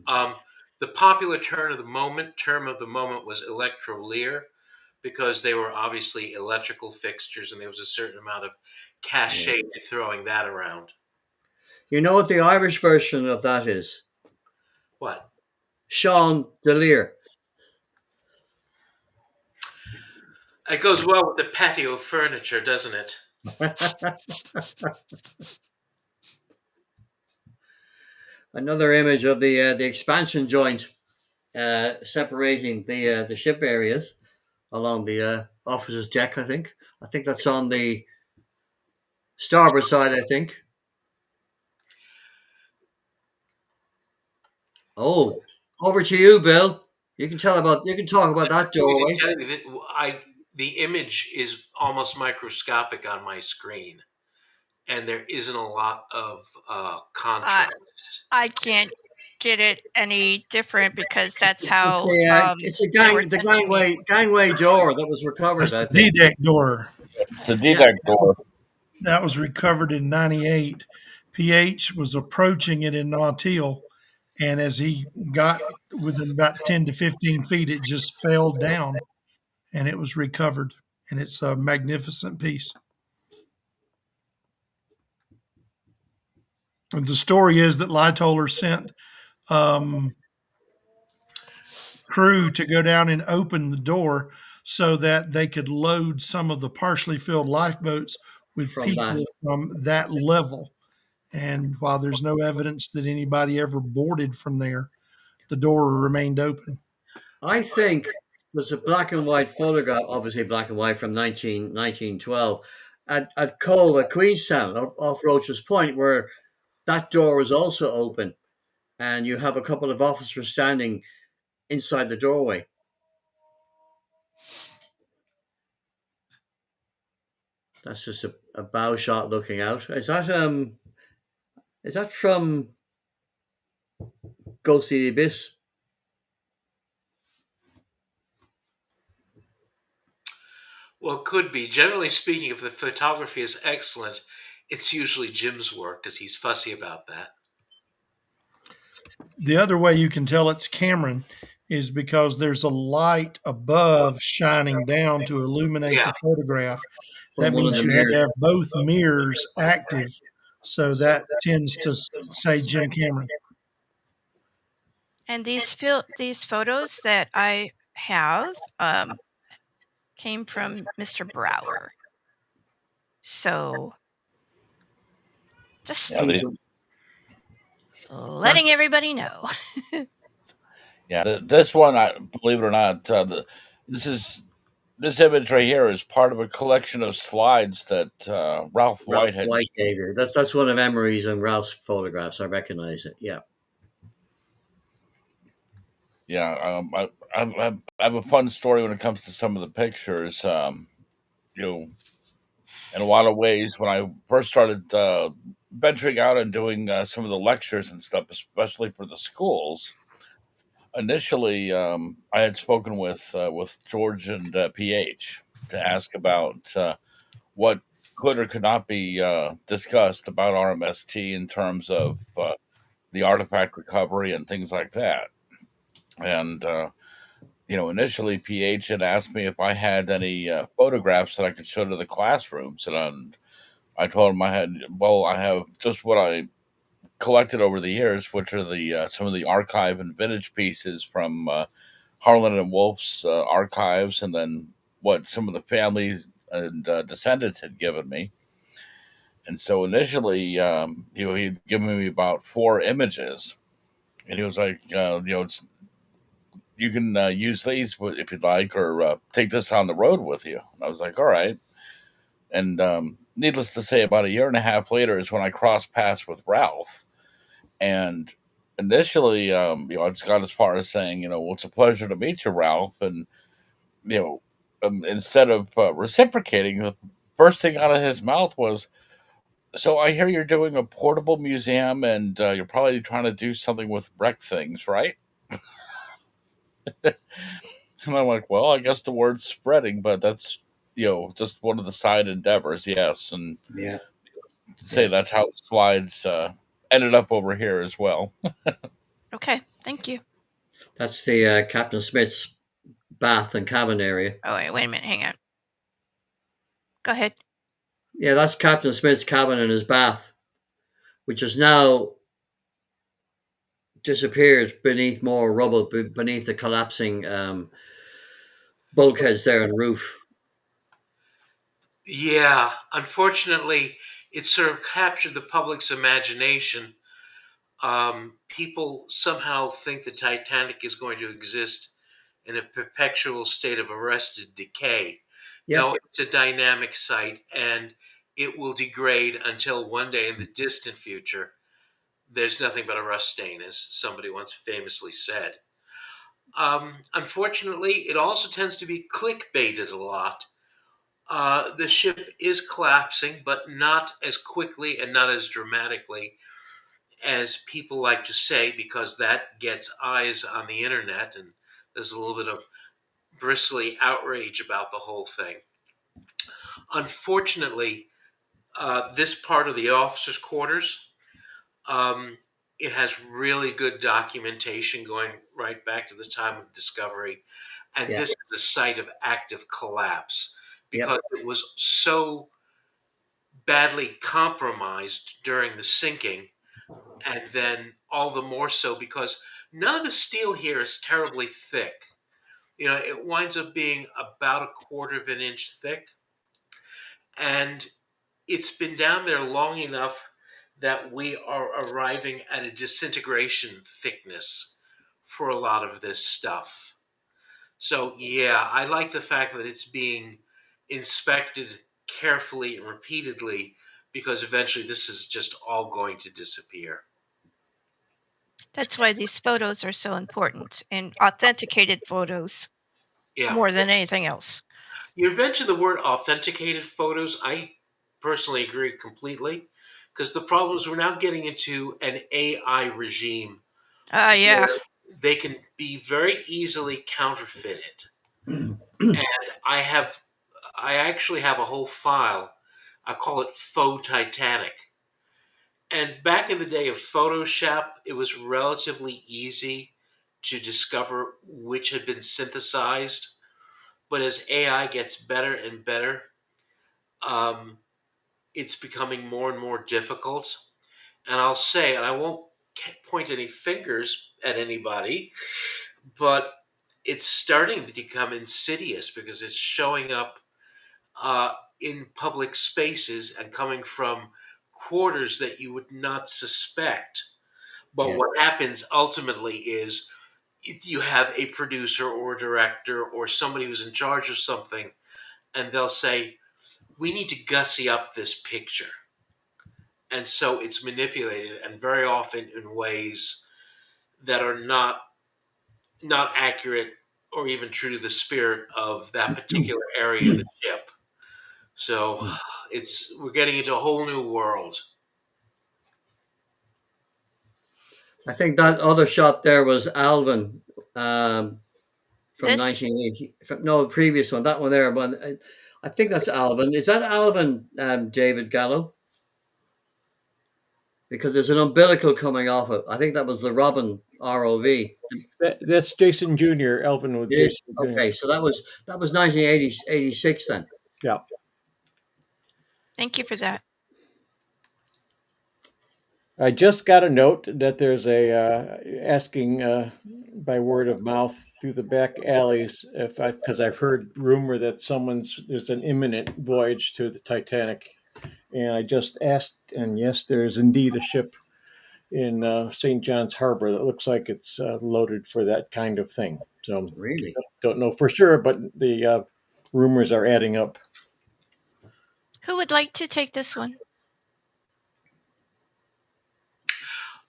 Um, the popular term of the moment was electrolier, because they were obviously electrical fixtures, and there was a certain amount of cachet to throwing that around. You know what the Irish version of that is? What? Sean Delir. It goes well with the patio furniture, doesn't it? Another image of the expansion joint separating the ship areas along the officer's deck. I think that's on the starboard side. I think. Oh, over to you, Bill. You can talk about that I can doorway. tell you that the image is almost microscopic on my screen, and there isn't a lot of I contrast. I can't get it any different because that's how It's a they were the sent to me. gangway door that was recovered. That's I the think. D-deck door. It's the Yeah. D-deck door. That was recovered in 98. PH was approaching it in Nautil, and as he got within about 10 to 15 feet, it just fell down and it was recovered. And it's a magnificent piece. And the story is that Lightoller sent crew to go down and open the door so that they could load some of the partially filled lifeboats with From that. people from that level. And while there's no evidence that anybody ever boarded from there, the door remained open. I think there's a black and white photograph, obviously black and white from 1912, at Cole at Queenstown off Roach's Point, where that door is also open, and you have a couple of officers standing inside the doorway. That's just a bow shot looking out. Is that from Go See the Abyss? Well, it could be. Generally speaking, if the photography is excellent, it's usually Jim's work because he's fussy about that. The other way you can tell it's Cameron is because there's a light above shining down to illuminate Yeah. the photograph. From That one of means the you had to mirrors. have both mirrors active. So that tends to say Jim Cameron. And these photos that I have came from Mr. Brower. So just letting everybody know. Yeah, this one, believe it or not, this image right here is part of a collection of slides that Ralph White had. White gave you. That's one of Emery's and Ralph's photographs. I recognize it. Yeah. Yeah, I have a fun story when it comes to some of the pictures. In a lot of ways, when I first started venturing out and doing some of the lectures and stuff, especially for the schools, initially I had spoken with George and PH to ask about what could or could not be discussed about RMST in terms of the artifact recovery and things like that. And initially PH had asked me if I had any photographs that I could show to the classrooms, and I told him I have just what I collected over the years, which are the some of the archive and vintage pieces from Harlan and Wolf's archives, and then what some of the families and descendants had given me. And so initially, he'd given me about 4 images, and he was like, you can use these if you'd like, or take this on the road with you. And I was like, all right. And needless to say, about a year and a half later is when I crossed paths with Ralph. And initially, it's got as far as saying, well, it's a pleasure to meet you, Ralph. And, instead of reciprocating, the first thing out of his mouth was, so I hear you're doing a portable museum and you're probably trying to do something with wreck things, right? And I'm like, well, I guess the word's spreading, but that's, just one of the side endeavors. Yes. And Yeah. say that's how the slides ended up over here as well. Okay, thank you. That's the Captain Smith's bath and cabin area. Oh, wait a minute. Hang on. Go ahead. Yeah, that's Captain Smith's cabin and his bath. which has now disappeared beneath more rubble, beneath the collapsing bulkheads there and roof. Yeah, unfortunately, it sort of captured the public's imagination. People somehow think the Titanic is going to exist in a perpetual state of arrested decay. No, Yep. it's a dynamic site, and it will degrade until one day in the distant future, there's nothing but a rust stain, as somebody once famously said. Unfortunately, it also tends to be clickbaited a lot. The ship is collapsing, but not as quickly and not as dramatically as people like to say, because that gets eyes on the internet, and there's a little bit of bristly outrage about the whole thing. Unfortunately, this part of the officers' quarters, um, it has really good documentation going right back to the time of discovery, and Yeah. this is a site of active collapse Yep. because it was so badly compromised during the sinking, and then all the more so because none of the steel here is terribly thick. It winds up being about a quarter of an inch thick, and it's been down there long enough that we are arriving at a disintegration thickness for a lot of this stuff. So, yeah, I like the fact that it's being inspected carefully and repeatedly because eventually this is just all going to disappear. That's why these photos are so important, and authenticated photos Yeah. more than anything else. You mentioned the word authenticated photos. I personally agree completely because the problem is we're now getting into an AI regime Yeah. where they can be very easily counterfeited. And I actually have a whole file. I call it Faux Titanic. And back in the day of Photoshop, it was relatively easy to discover which had been synthesized. But as AI gets better and better, um, it's becoming more and more difficult. And I'll say, and I won't point any fingers at anybody, but it's starting to become insidious because it's showing up in public spaces and coming from quarters that you would not suspect. But Yeah. what happens ultimately is you have a producer or a director or somebody who's in charge of something, and they'll say, we need to gussy up this picture. And so it's manipulated, and very often in ways that are not accurate or even true to the spirit of that particular area of the ship. So we're getting into a whole new world. I think that other shot there was Alvin from This 1980. No, the previous one, that one there. But I think that's Alvin. Is that Alvin, David Gallo? Because there's an umbilical coming off it. I think that was the Robin ROV. That's Jason Jr. Elvin with It Jason is Jr. okay. So that was 1986 then. Yeah. Thank you for that. I just got a note that there's a asking by word of mouth through the back alleys if because I've heard rumor that there's an imminent voyage to the Titanic, and I just asked, and yes, there's indeed a ship in St. John's Harbor that looks like it's loaded for that kind of thing. So Really? don't know for sure, but the rumors are adding up. Who would like to take this one?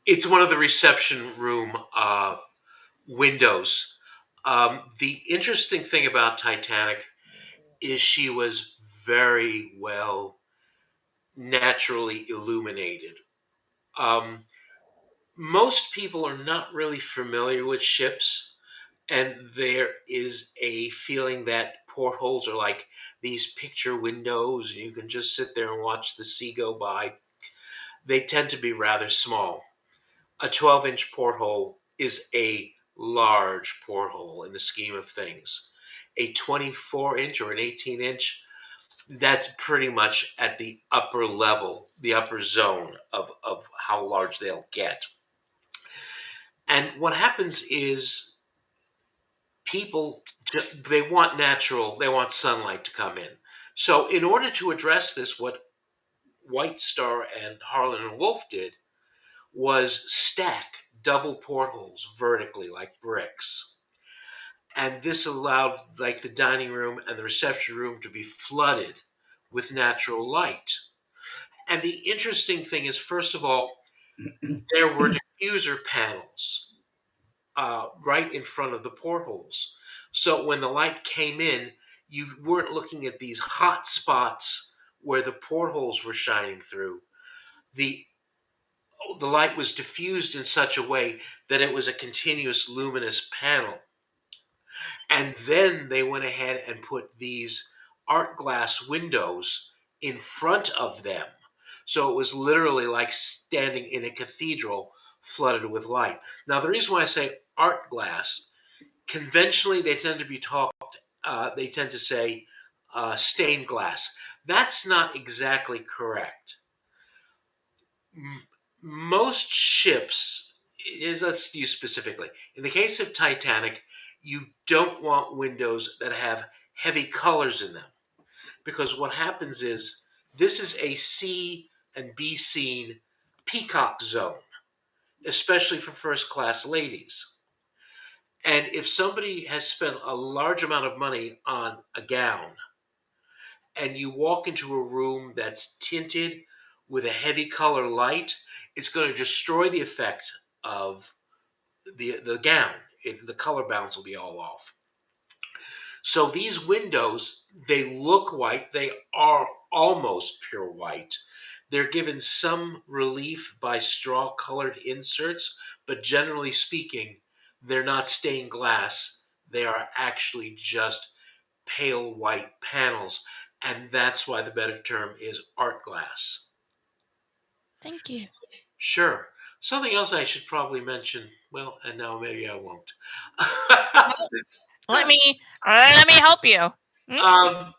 It's one of the reception room windows. The interesting thing about Titanic is she was very well naturally illuminated. Um, Most people are not really familiar with ships, and there is a feeling that portholes are like these picture windows, and you can just sit there and watch the sea go by. They tend to be rather small. A 12-inch porthole is a large porthole in the scheme of things. A 24-inch or an 18-inch that's pretty much at the upper level, the upper zone of how large they'll get. And what happens is people, they want natural, they want sunlight to come in. So in order to address this, what White Star and Harlan and Wolff did was stack double portholes vertically like bricks. And this allowed like the dining room and the reception room to be flooded with natural light. And the interesting thing is, first of all, there were diffuser panels right in front of the portholes. So when the light came in, you weren't looking at these hot spots where the portholes were shining through. The the light was diffused in such a way that it was a continuous luminous panel. And then they went ahead and put these art glass windows in front of them. So it was literally like standing in a cathedral flooded with light. Now, the reason why I say art glass, conventionally they tend to be talked, they tend to say stained glass. That's not exactly correct. Most ships, let's use specifically, in the case of Titanic, you don't want windows that have heavy colors in them, because what happens is this is a C and B scene peacock zone, especially for first class ladies. And if somebody has spent a large amount of money on a gown and you walk into a room that's tinted with a heavy color light, it's going to destroy the effect of the gown. The color balance will be all off. So these windows, they look white. They are almost pure white. They're given some relief by straw-colored inserts, but generally speaking, they're not stained glass. They are actually just pale white panels, and that's why the better term is art glass. Thank you. Sure. Something else I should probably mention. Well, and now maybe I won't. Let me help you. um,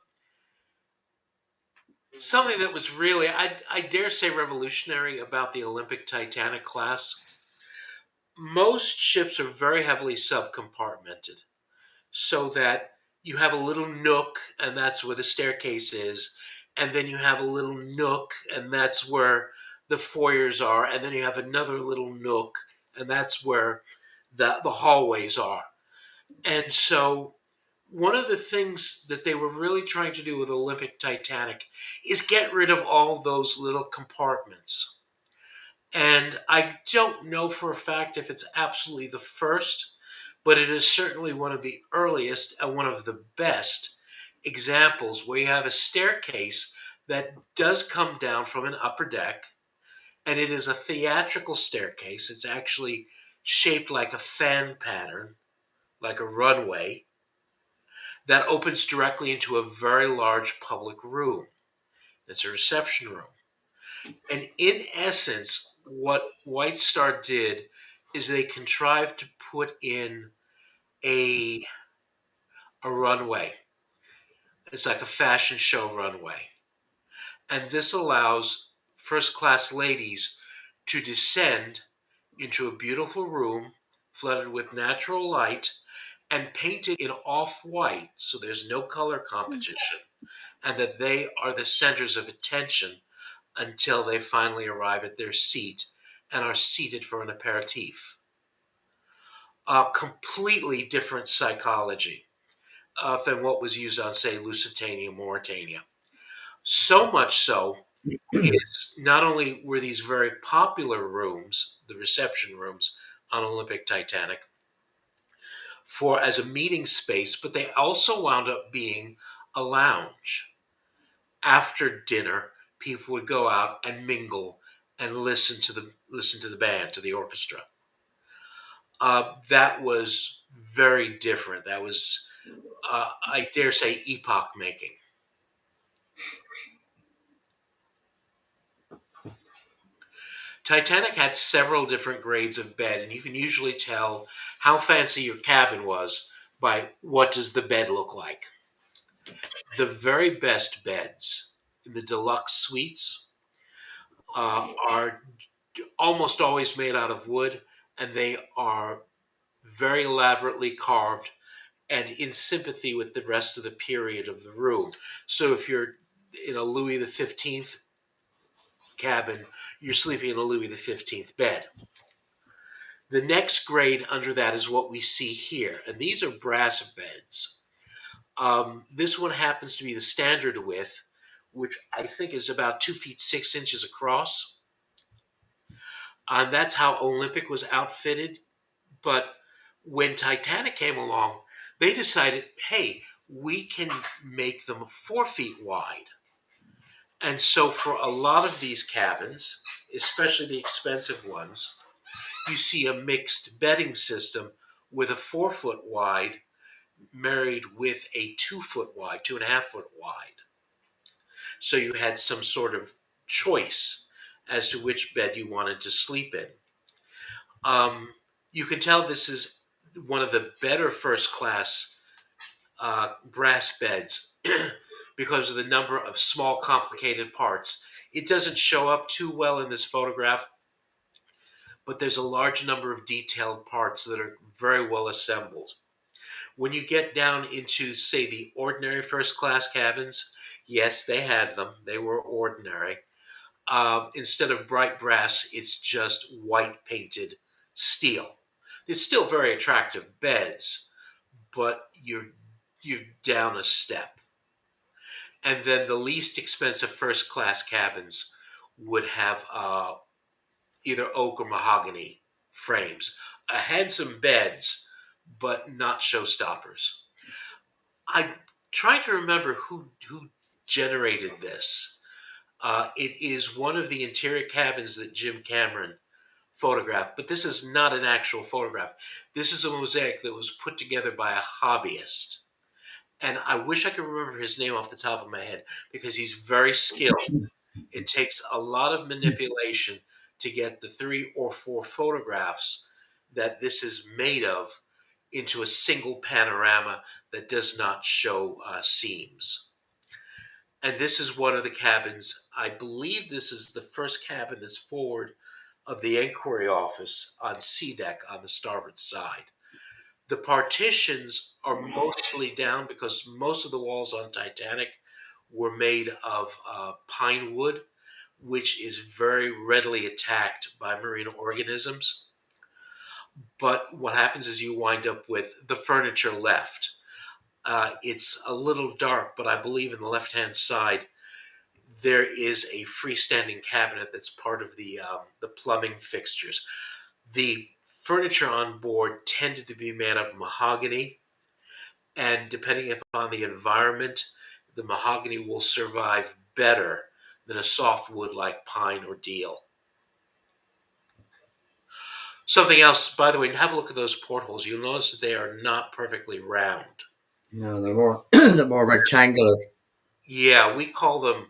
something that was really, I dare say, revolutionary about the Olympic Titanic class. Most ships are very heavily subcompartmented, so that you have a little nook, and that's where the staircase is, and then you have a little nook, and that's where the foyers are, and then you have another little nook, and that's where the hallways are. And so one of the things that they were really trying to do with Olympic Titanic is get rid of all those little compartments. And I don't know for a fact if it's absolutely the first, but it is certainly one of the earliest and one of the best examples where you have a staircase that does come down from an upper deck, and it is a theatrical staircase. It's actually shaped like a fan pattern, like a runway, that opens directly into a very large public room. It's a reception room. And in essence, what White Star did is they contrived to put in a runway. It's like a fashion show runway. And this allows first class ladies to descend into a beautiful room flooded with natural light and painted in off white, so there's no color competition, and that they are the centers of attention until they finally arrive at their seat and are seated for an aperitif. A completely different psychology than what was used on, say, Lusitania, Mauritania. So much so, is not only were these very popular rooms, the reception rooms on Olympic Titanic, for as a meeting space, but they also wound up being a lounge. After dinner, people would go out and mingle and listen to the band, to the orchestra. That was very different. That was, I dare say, epoch making. Titanic had several different grades of bed, and you can usually tell how fancy your cabin was by what does the bed look like. The very best beds in the deluxe suites are almost always made out of wood, and they are very elaborately carved and in sympathy with the rest of the period of the room. So if you're in a Louis XV cabin, you're sleeping in a Louis XV bed. The next grade under that is what we see here, and these are brass beds. This one happens to be the standard width, which I think is about 2 feet 6 inches across. And that's how Olympic was outfitted. But when Titanic came along, they decided, hey, we can make them 4 feet wide. And so for a lot of these cabins, especially the expensive ones, you see a mixed bedding system with a 4 foot wide married with a 2 foot wide, 2.5 foot wide. So you had some sort of choice as to which bed you wanted to sleep in. You can tell this is one of the better first class brass beds because of the number of small, complicated parts. It doesn't show up too well in this photograph, but there's a large number of detailed parts that are very well assembled. When you get down into, say, the ordinary first class cabins, yes, they had them. They were ordinary. Instead of bright brass, it's just white painted steel. It's still very attractive beds, but you're down a step. And then the least expensive first class cabins would have either oak or mahogany frames, handsome beds, but not showstoppers. I'm trying to remember who generated this. It is one of the interior cabins that Jim Cameron photographed, but this is not an actual photograph. This is a mosaic that was put together by a hobbyist. And I wish I could remember his name off the top of my head because he's very skilled. It takes a lot of manipulation to get the 3 or 4 photographs that this is made of into a single panorama that does not show seams. And this is one of the cabins. I believe this is the first cabin that's forward of the inquiry office on C deck on the starboard side. The partitions are mostly down because most of the walls on Titanic were made of pine wood, which is very readily attacked by marine organisms. But what happens is you wind up with the furniture left. It's a little dark, but I believe in the left-hand side there is a freestanding cabinet that's part of the plumbing fixtures. The furniture on board tended to be made of mahogany, and depending upon the environment, the mahogany will survive better than a soft wood like pine or deal. Something else, by the way, have a look at those portholes. You'll notice that they are not perfectly round. No, they're more they're more rectangular. Yeah, we call them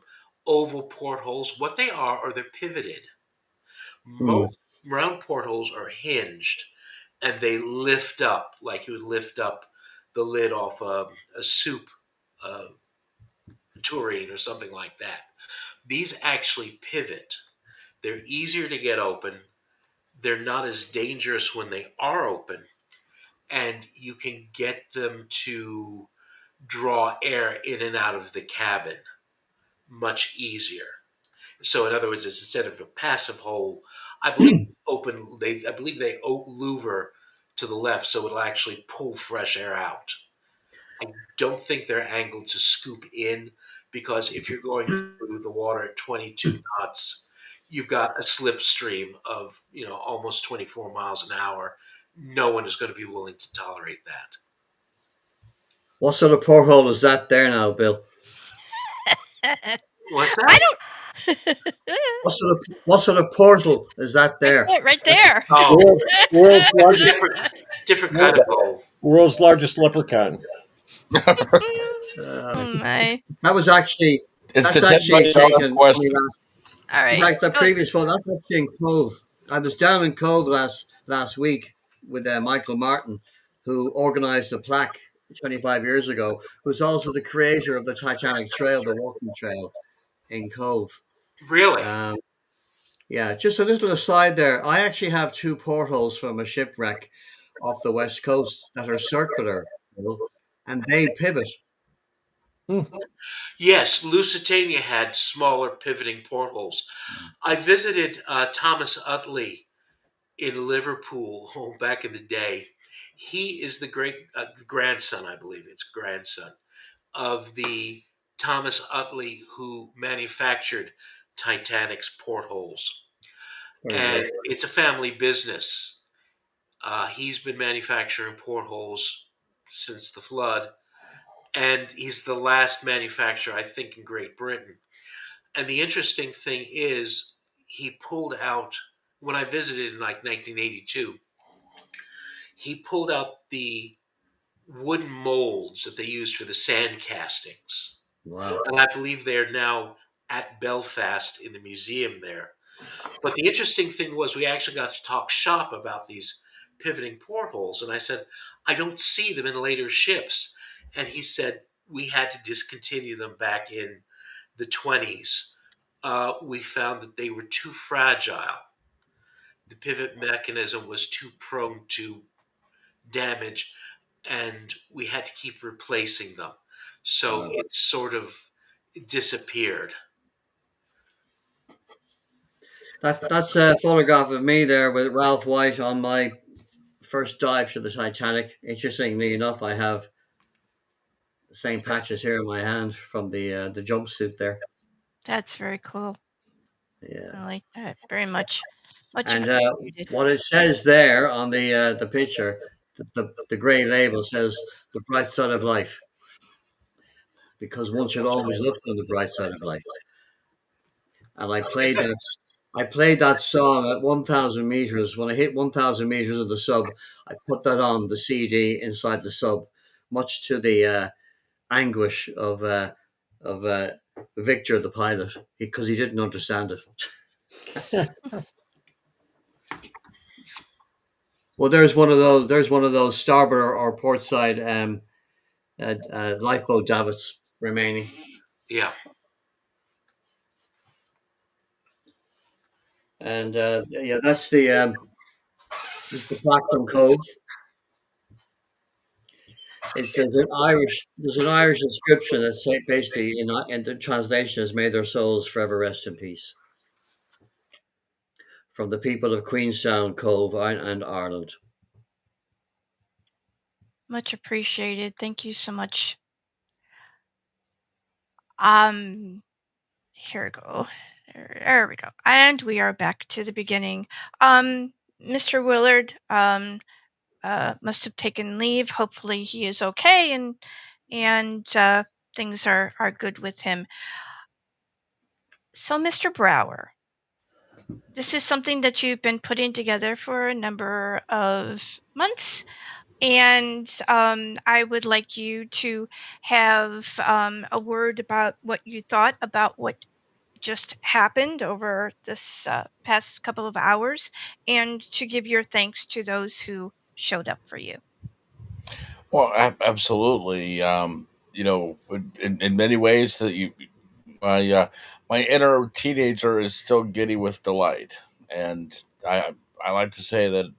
oval portholes. What they are they're pivoted. Hmm. Most round portholes are hinged and they lift up like you would lift up the lid off a soup tureen or something like that. These actually pivot. They're easier to get open. They're not as dangerous when they are open. And you can get them to draw air in and out of the cabin much easier. So, in other words, it's instead of a passive hole, I believe I believe they louver to the left, so it'll actually pull fresh air out. I don't think they're angled to scoop in because if you're going through the water at 22 knots, you've got a slipstream of almost 24 miles an hour. No one is going to be willing to tolerate that. What sort of porthole is that there now, Bill? What's that? I don't. What sort of portal is that there? Right there. Oh, World's it's a largest, different kind of hole. world's largest leprechaun. Uh, Oh my. that was actually It's that's the $10 actually million taken. question. All In right. fact, the Go- previous one that's actually in Cove. I was down in Cove last week with Michael Martin, who organised a plaque 25 years ago, who's also the creator of the Titanic Trail, the walking trail in Cove. Really? Um, yeah, just a little aside there. I actually have two portholes from a shipwreck off the west coast that are circular, and they pivot. Yes, Lusitania had smaller pivoting portholes. I visited Thomas Utley in Liverpool back in the day. He is the great grandson, I believe it's grandson, of the Thomas Utley who manufactured Titanic's portholes. Very And good. it's a family business. He's been manufacturing portholes since the flood, and he's the last manufacturer, I think, in Great Britain. And the interesting thing is, he pulled out, when I visited in like 1982, he pulled out the wooden molds that they used for the sand castings. Wow. And I believe they're now at Belfast in the museum there. But the interesting thing was, we actually got to talk shop about these pivoting portholes. And I said, I don't see them in later ships. And he said, we had to discontinue them back in the 20s. We found that they were too fragile. The pivot mechanism was too prone to damage, and we had to keep replacing them. So Wow. it sort of disappeared. That's a photograph of me there with Ralph White on my first dive to the Titanic. Interestingly enough, I have the same patches here in my hand from the jumpsuit there. That's very cool. Yeah. I like that very much. Much And appreciated. what it says there on the picture, the grey label says the bright side of life, because one should always look on the bright side of life. And I played that song at 1,000 meters. When I hit 1,000 meters of the sub, I put that on the CD inside the sub, much to the anguish of Victor, the pilot, because he didn't understand it. Well, there's one of those. There's one of those starboard or port side lifeboat davits remaining, Yeah. and yeah, that's the Clacton Cove. There's an Irish inscription that basically in the translation is "May their souls forever rest in peace" from the people of Queenstown Cove and Ireland. Much appreciated. Thank you so much. Here we go. There we go. And we are back to the beginning. Mr. Willard must have taken leave. Hopefully he is okay and things are good with him. So, Mr. Brower, this is something that you've been putting together for a number of months, and I would like you to have a word about what you thought about what just happened over this past couple of hours, and to give your thanks to those who showed up for you. Well, absolutely. In many ways, that my inner teenager is still giddy with delight, and I like to say that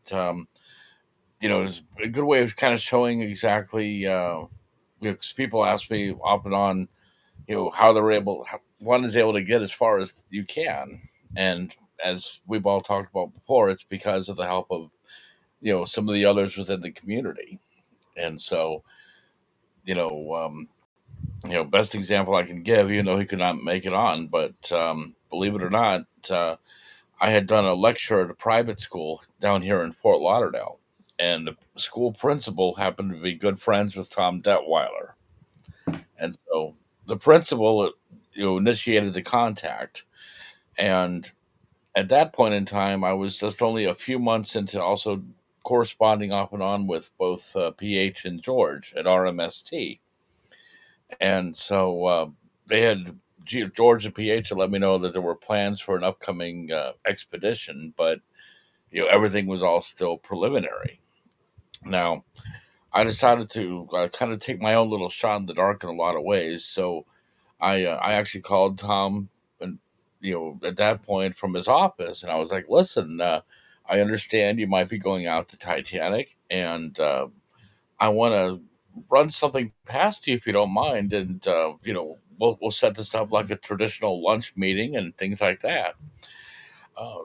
it's a good way of kind of showing exactly. 'Cause people ask me off and on, how they're one is able to get as far as you can, and as we've all talked about before, it's because of the help of some of the others within the community, and so you know. Best example I can give, even though he could not make it on, but believe it or not, I had done a lecture at a private school down here in Fort Lauderdale, and the school principal happened to be good friends with Tom Detweiller, and so the principal, initiated the contact, and at that point in time, I was just only a few months into also corresponding off and on with both PH and George at RMST. And so they had George and PH to let me know that there were plans for an upcoming expedition, but everything was all still preliminary. Now, I decided to kind of take my own little shot in the dark in a lot of ways. So I actually called Tom, and at that point from his office, and I was like, "Listen, I understand you might be going out to Titanic, and I want to run something past you if you don't mind, and we'll set this up like a traditional lunch meeting and things like that."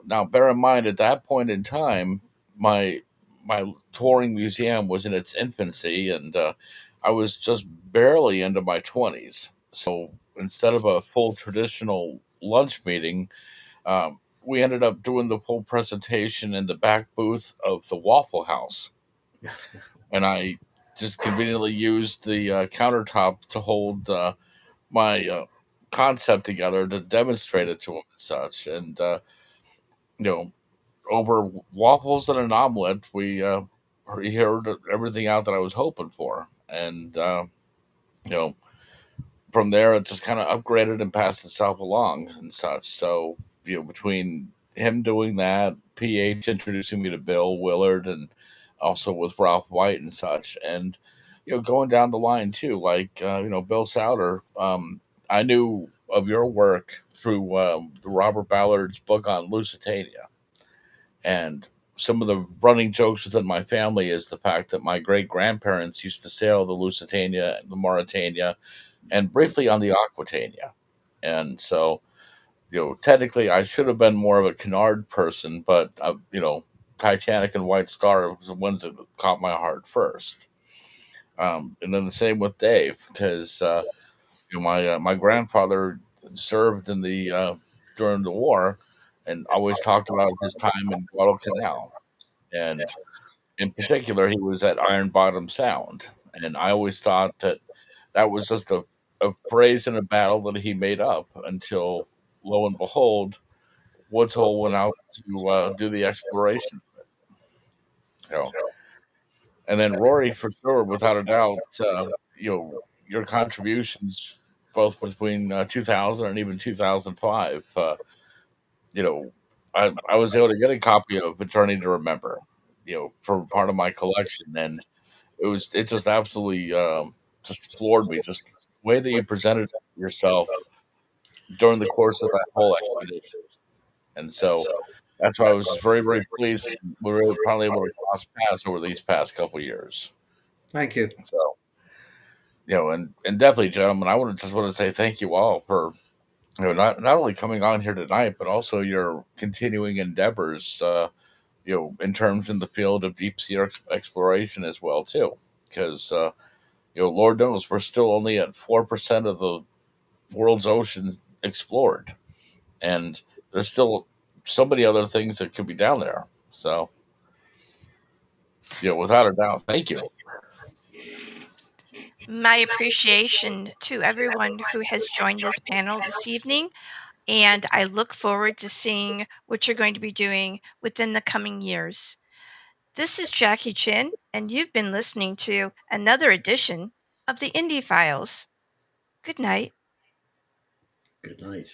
Now, bear in mind, at that point in time, my my touring museum was in its infancy, and I was just barely into my 20s. So instead of a full traditional lunch meeting, we ended up doing the full presentation in the back booth of the Waffle House, and I just conveniently used the countertop to hold my concept together to demonstrate it to him and such, and you know over waffles and an omelet, we heard everything out that I was hoping for, and you know, from there it just kind of upgraded and passed itself along and such. So between him doing that, PH introducing me to Bill Willard, and also with Ralph White and such, and going down the line too, like Bill Sauder. I knew of your work through the Robert Ballard's book on Lusitania. And some of the running jokes within my family is the fact that my great grandparents used to sail the Lusitania, the Mauritania, and briefly on the Aquitania. And so, technically I should have been more of a canard person, but, Titanic and White Star was the ones that caught my heart first. And then the same with Dave, because my grandfather served in the during the war, and always talked about his time in Guadalcanal, and in particular, he was at Iron Bottom Sound, and I always thought that that was just a phrase in a battle that he made up until, lo and behold, Woods Hole went out to do the exploration. You know, and then Rory, for sure, without a doubt, your contributions both between 2000 and even 2005. You know, I was able to get a copy of A Journey to Remember, for part of my collection, and it just absolutely just floored me, just the way that you presented yourself during the course of that whole expedition. And so that's why I was very, very pleased we were finally able to cross paths over these past couple of years. Thank you. So, and definitely, gentlemen, just want to say thank you all for not only coming on here tonight, but also your continuing endeavors, in terms in the field of deep sea exploration as well too, because Lord knows we're still only at 4% of the world's oceans explored, and there's still so many other things that could be down there. So, without a doubt, thank you. My appreciation to everyone who has joined this panel this evening, and I look forward to seeing what you're going to be doing within the coming years. This is Jackie Chin, and you've been listening to another edition of the Indie Files. Good night. Good night.